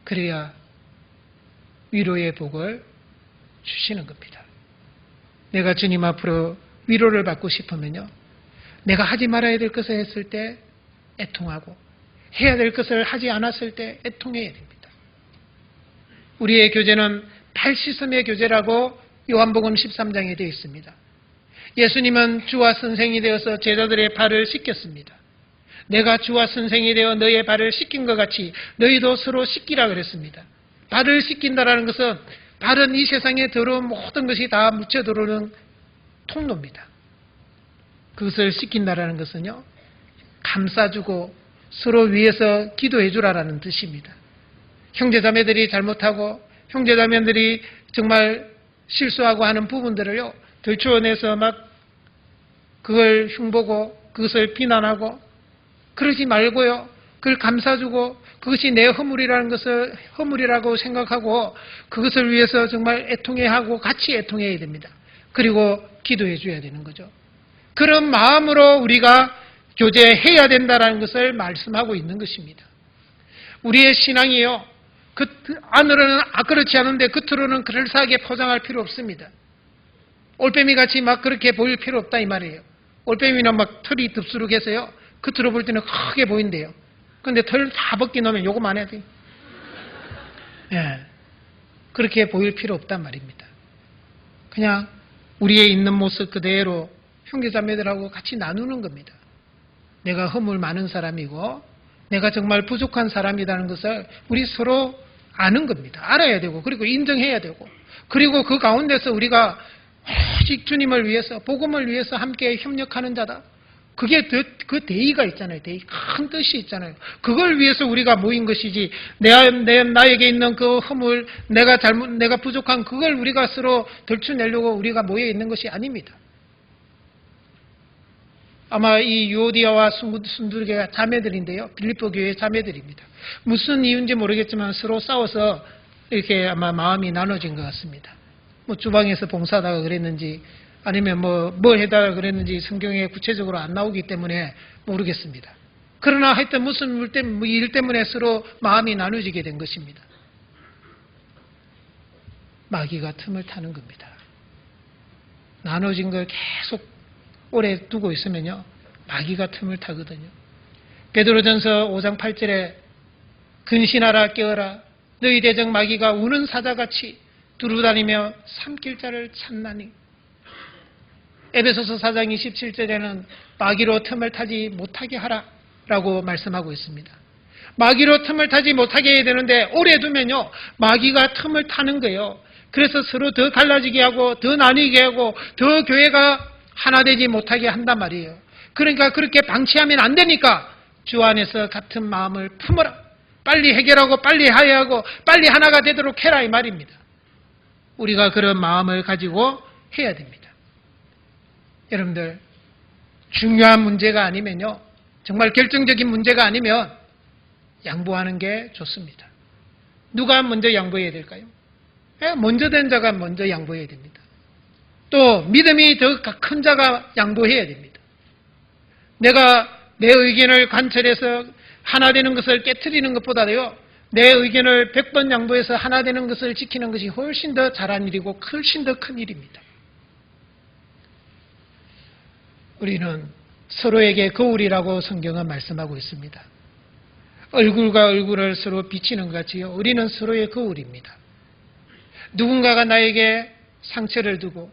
S1: 그래야 위로의 복을 주시는 겁니다. 내가 주님 앞으로 위로를 받고 싶으면요, 내가 하지 말아야 될 것을 했을 때 애통하고 해야 될 것을 하지 않았을 때 애통해야 됩니다. 우리의 교제는 발 씻음의 교제라고 요한복음 13장에 되어 있습니다. 예수님은 주와 선생이 되어서 제자들의 발을 씻겼습니다. 내가 주와 선생이 되어 너의 발을 씻긴 것 같이 너희도 서로 씻기라 그랬습니다. 발을 씻긴다라는 것은 발은 이 세상에 더러운 모든 것이 다 묻혀 들어오는 통로입니다. 그것을 씻긴다라는 것은요, 감싸주고 서로 위해서 기도해 주라라는 뜻입니다. 형제자매들이 잘못하고 형제자매들이 정말 실수하고 하는 부분들을요, 들추어내서 막 그걸 흉보고 그것을 비난하고 그러지 말고요, 그걸 감싸주고 그것이 내 허물이라는 것을 허물이라고 생각하고 그것을 위해서 정말 애통해야 하고 같이 애통해야 됩니다. 그리고 기도해 줘야 되는 거죠. 그런 마음으로 우리가 교제해야 된다는 것을 말씀하고 있는 것입니다. 우리의 신앙이요, 안으로는 그렇지 않은데 겉으로는 그럴싸하게 포장할 필요 없습니다. 올빼미 같이 막 그렇게 보일 필요 없다 이 말이에요. 올빼미는 막 털이 듭수룩해서요, 겉으로 볼 때는 크게 보인대요. 그런데 털 다 벗기 놓으면 요거만 해야 돼요. 예, 그렇게 보일 필요 없단 말입니다. 그냥 우리의 있는 모습 그대로 형제자매들하고 같이 나누는 겁니다. 내가 허물 많은 사람이고 내가 정말 부족한 사람이라는 것을 우리 서로 아는 겁니다. 알아야 되고 그리고 인정해야 되고 그리고 그 가운데서 우리가 오직 주님을 위해서 복음을 위해서 함께 협력하는 자다. 그게 그 대의가 있잖아요. 대의, 큰 뜻이 있잖아요. 그걸 위해서 우리가 모인 것이지 나에게 있는 그 허물, 내가 부족한 그걸 우리가 서로 덜쳐내려고 우리가 모여 있는 것이 아닙니다. 아마 이 유오디아와 순두르게가 자매들인데요. 빌립보 교회의 자매들입니다. 무슨 이유인지 모르겠지만 서로 싸워서 이렇게 아마 마음이 나눠진 것 같습니다. 뭐 주방에서 봉사하다가 그랬는지 아니면 뭘 해다가 그랬는지 성경에 구체적으로 안 나오기 때문에 모르겠습니다. 그러나 하여튼 무슨 일 때문에 서로 마음이 나눠지게 된 것입니다. 마귀가 틈을 타는 겁니다. 나눠진 걸 계속 오래 두고 있으면요, 마귀가 틈을 타거든요. 베드로전서 5장 8절에 근신하라 깨어라 너희 대적 마귀가 우는 사자같이 두루다니며 삼킬 자를 찾나니. 에베소서 4장 27절에는 마귀로 틈을 타지 못하게 하라 라고 말씀하고 있습니다. 마귀로 틈을 타지 못하게 해야 되는데 오래 두면요, 마귀가 틈을 타는 거예요. 그래서 서로 더 갈라지게 하고 더 나뉘게 하고 더 교회가 하나 되지 못하게 한단 말이에요. 그러니까 그렇게 방치하면 안 되니까 주 안에서 같은 마음을 품어라. 빨리 해결하고 빨리 화해하고 빨리 하나가 되도록 해라 이 말입니다. 우리가 그런 마음을 가지고 해야 됩니다. 여러분들, 중요한 문제가 아니면요, 정말 결정적인 문제가 아니면 양보하는 게 좋습니다. 누가 먼저 양보해야 될까요? 먼저 된 자가 먼저 양보해야 됩니다. 또 믿음이 더 큰 자가 양보해야 됩니다. 내가 내 의견을 관철해서 하나 되는 것을 깨트리는 것보다도요, 내 의견을 100번 양보해서 하나 되는 것을 지키는 것이 훨씬 더 잘한 일이고 훨씬 더 큰 일입니다. 우리는 서로에게 거울이라고 성경은 말씀하고 있습니다. 얼굴과 얼굴을 서로 비치는 것 같이요, 우리는 서로의 거울입니다. 누군가가 나에게 상처를 주고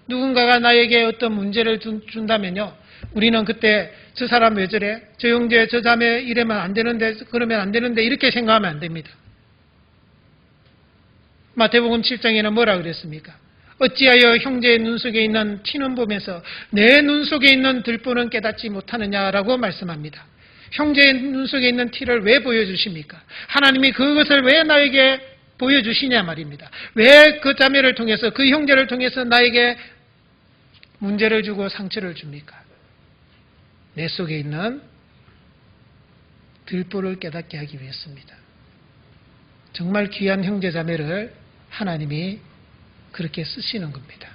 S1: 누군가가 나에게 어떤 문제를 준다면요, 우리는 그때 저 사람 왜 저래? 저 형제, 저 자매 이러면 안 되는데, 그러면 안 되는데 이렇게 생각하면 안 됩니다. 마태복음 7장에는 뭐라 그랬습니까? 어찌하여 형제의 눈 속에 있는 티는 보면서 내 눈 속에 있는 들보는 깨닫지 못하느냐라고 말씀합니다. 형제의 눈 속에 있는 티를 왜 보여주십니까? 하나님이 그것을 왜 나에게 보여주시냐 말입니다. 왜 그 자매를 통해서, 그 형제를 통해서 나에게 문제를 주고 상처를 줍니까? 내 속에 있는 들보를 깨닫게 하기 위해서입니다. 정말 귀한 형제 자매를 하나님이 그렇게 쓰시는 겁니다.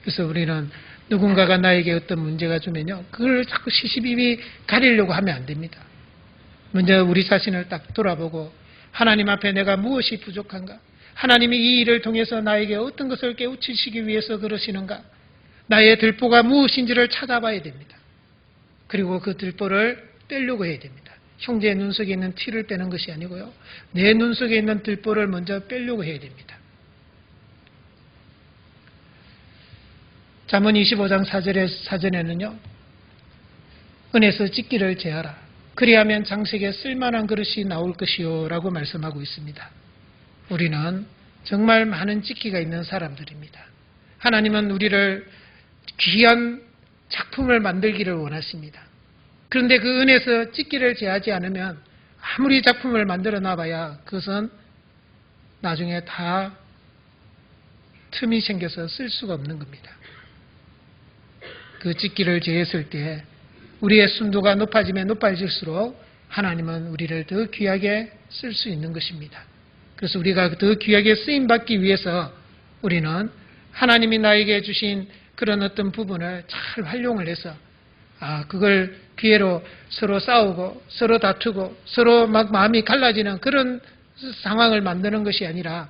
S1: 그래서 우리는 누군가가 나에게 어떤 문제가 주면요, 그걸 자꾸 시시비비 가리려고 하면 안 됩니다. 먼저 우리 자신을 딱 돌아보고 하나님 앞에 내가 무엇이 부족한가? 하나님이 이 일을 통해서 나에게 어떤 것을 깨우치시기 위해서 그러시는가? 나의 들보가 무엇인지를 찾아봐야 됩니다. 그리고 그 들보를 빼려고 해야 됩니다. 형제의 눈 속에 있는 티를 빼는 것이 아니고요, 내 눈 속에 있는 들보를 먼저 빼려고 해야 됩니다. 잠언 25장 4절에는요, 은에서 찢기를 제하라. 그리하면 장식에 쓸만한 그릇이 나올 것이요 라고 말씀하고 있습니다. 우리는 정말 많은 찢기가 있는 사람들입니다. 하나님은 우리를 귀한 작품을 만들기를 원하십니다. 그런데 그 은에서 찢기를 제하지 않으면 아무리 작품을 만들어 놔봐야 그것은 나중에 다 틈이 생겨서 쓸 수가 없는 겁니다. 그 찢기를 제했을 때 우리의 순도가 높아지면 높아질수록 하나님은 우리를 더 귀하게 쓸 수 있는 것입니다. 그래서 우리가 더 귀하게 쓰임받기 위해서 우리는 하나님이 나에게 주신 그런 어떤 부분을 잘 활용을 해서 그걸 기회로 서로 싸우고 서로 다투고 서로 막 마음이 갈라지는 그런 상황을 만드는 것이 아니라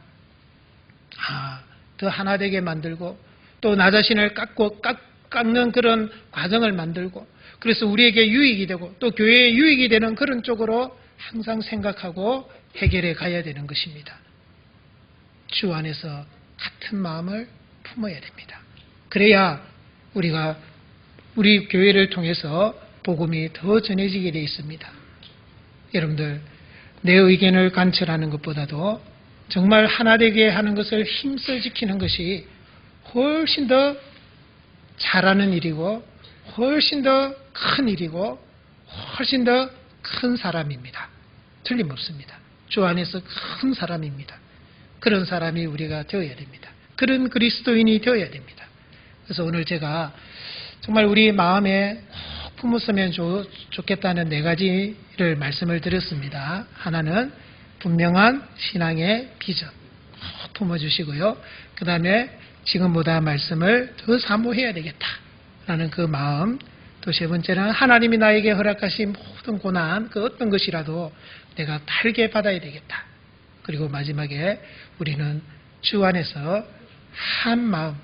S1: 더 하나 되게 만들고 또 나 자신을 깎는 그런 과정을 만들고, 그래서 우리에게 유익이 되고 또 교회에 유익이 되는 그런 쪽으로 항상 생각하고 해결해 가야 되는 것입니다. 주 안에서 같은 마음을 품어야 됩니다. 그래야 우리가 우리 교회를 통해서 복음이 더 전해지게 되어 있습니다. 여러분들, 내 의견을 관철하는 것보다도 정말 하나 되게 하는 것을 힘써 지키는 것이 훨씬 더 잘하는 일이고 훨씬 더 큰 일이고 훨씬 더 큰 사람입니다. 틀림없습니다. 주 안에서 큰 사람입니다. 그런 사람이 우리가 되어야 됩니다. 그런 그리스도인이 되어야 됩니다. 그래서 오늘 제가 정말 우리 마음에 품었으면 좋겠다는 4가지를 말씀을 드렸습니다. 하나는 분명한 신앙의 비전 품어주시고요. 그 다음에 지금보다 말씀을 더 사모해야 되겠다라는 그 마음, 또 3번째는 하나님이 나에게 허락하신 모든 고난, 그 어떤 것이라도 내가 달게 받아야 되겠다. 그리고 마지막에 우리는 주 안에서 한 마음,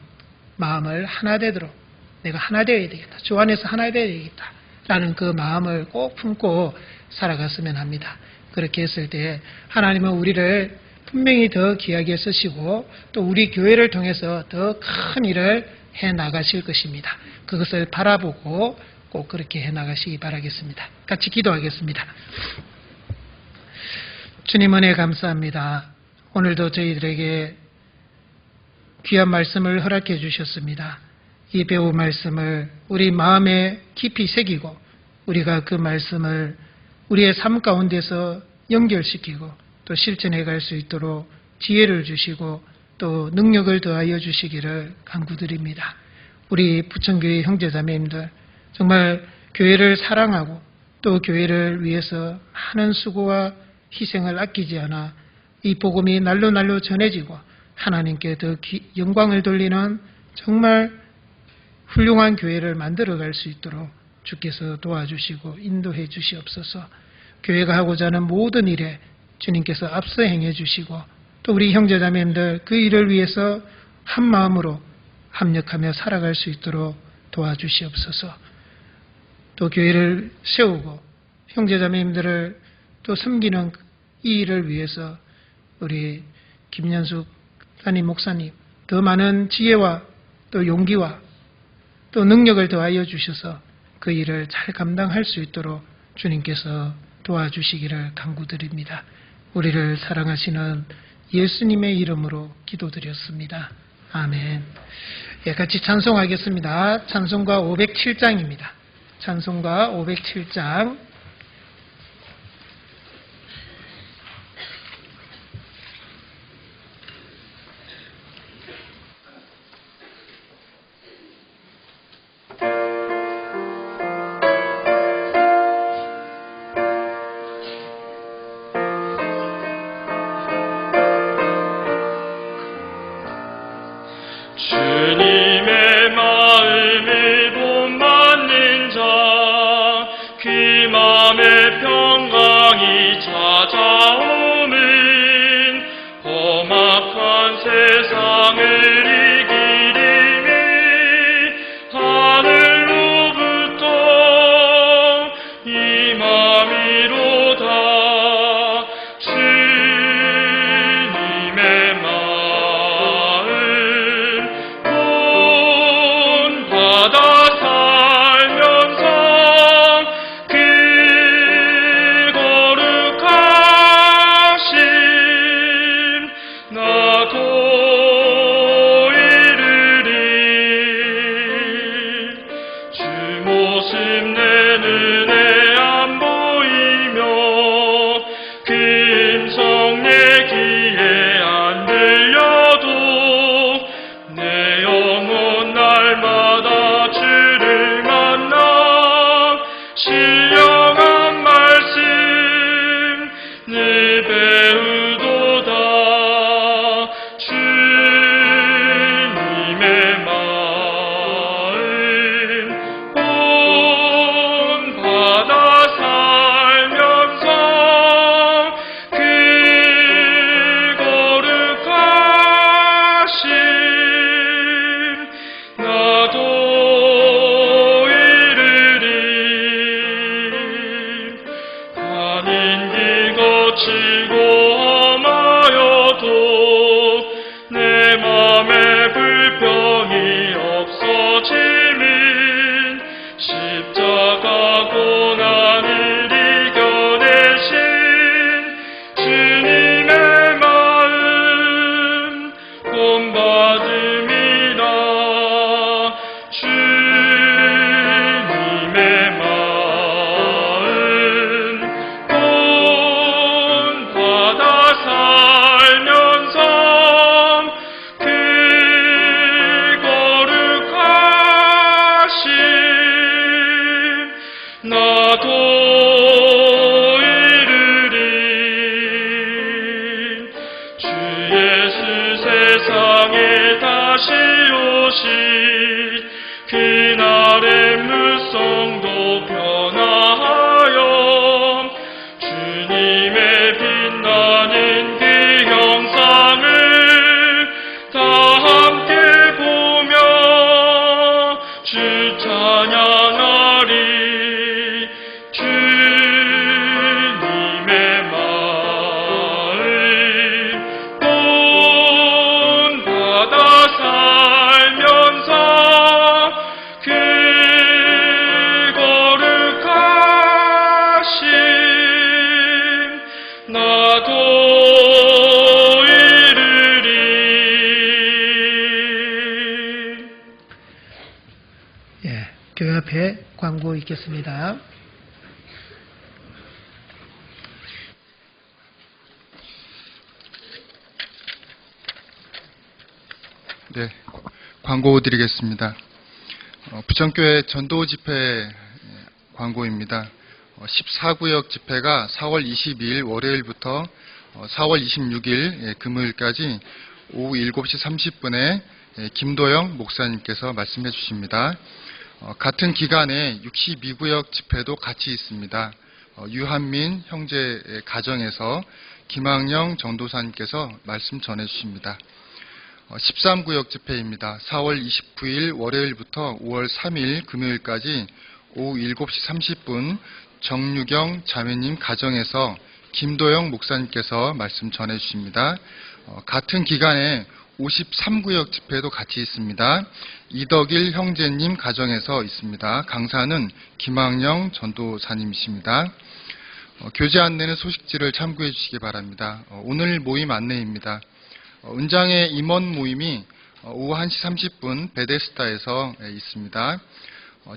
S1: 마음을 하나 되도록 내가 하나 되어야 되겠다. 주 안에서 하나 되어야 되겠다. 라는 그 마음을 꼭 품고 살아갔으면 합니다. 그렇게 했을 때 하나님은 우리를 분명히 더 귀하게 쓰시고 또 우리 교회를 통해서 더 큰 일을 해 나가실 것입니다. 그것을 바라보고 꼭 그렇게 해 나가시기 바라겠습니다. 같이 기도하겠습니다. 주님 은혜 감사합니다. 오늘도 저희들에게 귀한 말씀을 허락해 주셨습니다. 이 배운 말씀을 우리 마음에 깊이 새기고 우리가 그 말씀을 우리의 삶 가운데서 연결시키고 또 실천해 갈 수 있도록 지혜를 주시고 또 능력을 더하여 주시기를 간구드립니다. 우리 부천교회 형제자매님들 정말 교회를 사랑하고 또 교회를 위해서 많은 수고와 희생을 아끼지 않아 이 복음이 날로 날로 전해지고 하나님께 더 영광을 돌리는 정말 훌륭한 교회를 만들어갈 수 있도록 주께서 도와주시고 인도해 주시옵소서. 교회가 하고자 하는 모든 일에 주님께서 앞서 행해 주시고 또 우리 형제자매님들 그 일을 위해서 한 마음으로 합력하며 살아갈 수 있도록 도와주시옵소서. 또 교회를 세우고 형제자매님들을 또 섬기는 이 일을 위해서 우리 김연숙 담임 목사님 더 많은 지혜와 또 용기와 또 능력을 더하여 주셔서 그 일을 잘 감당할 수 있도록 주님께서 도와주시기를 간구드립니다. 우리를 사랑하시는 예수님의 이름으로 기도드렸습니다. 아멘. 예, 같이 찬송하겠습니다. 찬송가 507장입니다. 찬송가 507장.
S2: 주님의 마음을 본받는 자, 그 맘에 평강이 찾아오면 험악한 세상을 이기리니 하늘로부터 임함이로다. 주님의 마음 본받아 살면서 그 거룩하심 나도 이르리. 주 모습 내 눈에 안 보이며 그 음성 내 귀에 안 들려도 내 영혼 날마다 주를 만나 신령한 말씀 늘 배우도다. 주님의 마음 본받아 살면서 그 거룩하심 나도 이르리. 가는 길 거치고 험하여도 내 맘에 불평이 없어지면 십자가 고난을 이겨내신 주님의 마음 본받음이라. 주님의 마음 본받아 살면서 그 거룩하심 나도 이르리. 주 예수 세상에 다시 오시 그날의 무성도 변화하여 주님의 빛나는 그 형상을 다 함께 보며
S1: 앞에 광고 있겠습니다.
S3: 네, 광고 드리겠습니다. 부천교회 전도 집회 광고입니다. 14구역 집회가 4월 22일 월요일부터 4월 26일 금요일까지 오후 7시 30분에 김도영 목사님께서 말씀해 주십니다. 같은 기간에 62구역 집회도 같이 있습니다. 유한민 형제 가정에서 김학영 전도사님께서 말씀 전해 주십니다. 13구역 집회입니다. 4월 29일 월요일부터 5월 3일 금요일까지 오후 7시 30분 정유경 자매님 가정에서 김도영 목사님께서 말씀 전해 주십니다. 같은 기간에 53구역 집회도 같이 있습니다. 이덕일 형제님 가정에서 있습니다. 강사는 김학영 전도사님이십니다. 교제 안내는 소식지를 참고해 주시기 바랍니다. 오늘 모임 안내입니다. 은장의 임원 모임이 오후 1시 30분 베데스다에서 있습니다.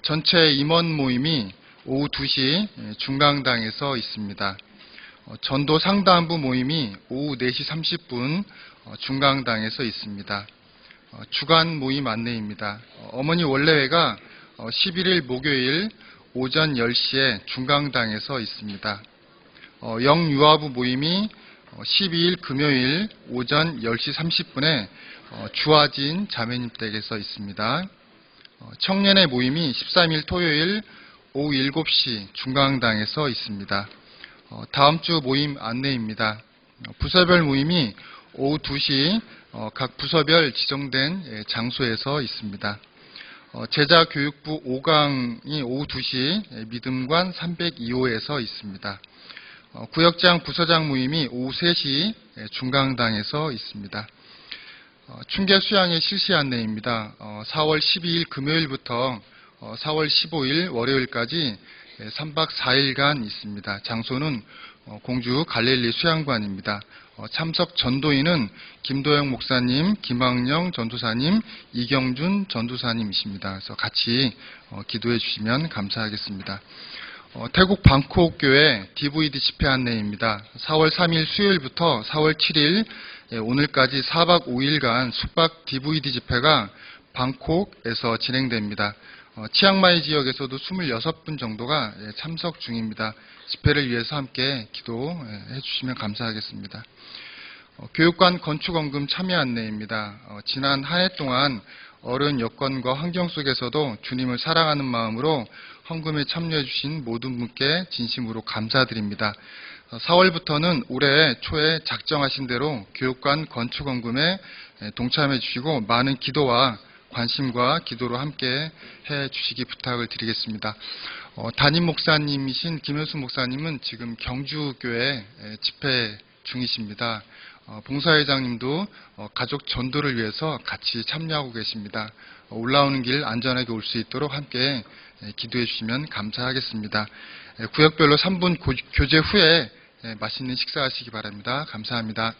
S3: 전체 임원 모임이 오후 2시 중강당에서 있습니다. 전도 상담부 모임이 오후 4시 30분 중강당에서 있습니다. 주간 모임 안내입니다. 어머니 원래회가 11일 목요일 오전 10시에 중강당에서 있습니다. 영유아부 모임이 12일 금요일 오전 10시 30분에 주화진 자매님 댁에서 있습니다. 청년의 모임이 13일 토요일 오후 7시 중강당에서 있습니다. 다음 주 모임 안내입니다. 부서별 모임이 오후 2시 각 부서별 지정된 장소에서 있습니다. 제자교육부 5강이 오후 2시 믿음관 302호에서 있습니다. 구역장 부서장 모임이 오후 3시 중강당에서 있습니다. 충계 수양의 실시 안내입니다. 4월 12일 금요일부터 4월 15일 월요일까지 3박 4일간 있습니다. 장소는 공주 갈릴리 수양관입니다. 참석 전도인은 김도영 목사님, 김학영 전도사님, 이경준 전도사님이십니다. 그래서 같이 기도해 주시면 감사하겠습니다. 태국 방콕 교회 DVD 집회 안내입니다. 4월 3일 수요일부터 4월 7일 오늘까지 4박 5일간 숙박 DVD 집회가 방콕에서 진행됩니다. 치앙마이 지역에서도 26분 정도가 참석 중입니다. 집회를 위해서 함께 기도해 주시면 감사하겠습니다. 교육관 건축원금 참여 안내입니다. 지난 한 해 동안 어려운 여건과 환경 속에서도 주님을 사랑하는 마음으로 헌금에 참여해 주신 모든 분께 진심으로 감사드립니다. 4월부터는 올해 초에 작정하신 대로 교육관 건축원금에 동참해 주시고 많은 기도와 관심과 기도로 함께 해 주시기 부탁을 드리겠습니다. 담임 목사님이신 김효수 목사님은 지금 경주교회 집회 중이십니다. 봉사회장님도 가족 전도를 위해서 같이 참여하고 계십니다. 올라오는 길 안전하게 올 수 있도록 함께 기도해 주시면 감사하겠습니다. 구역별로 3분 교제 후에 맛있는 식사하시기 바랍니다. 감사합니다.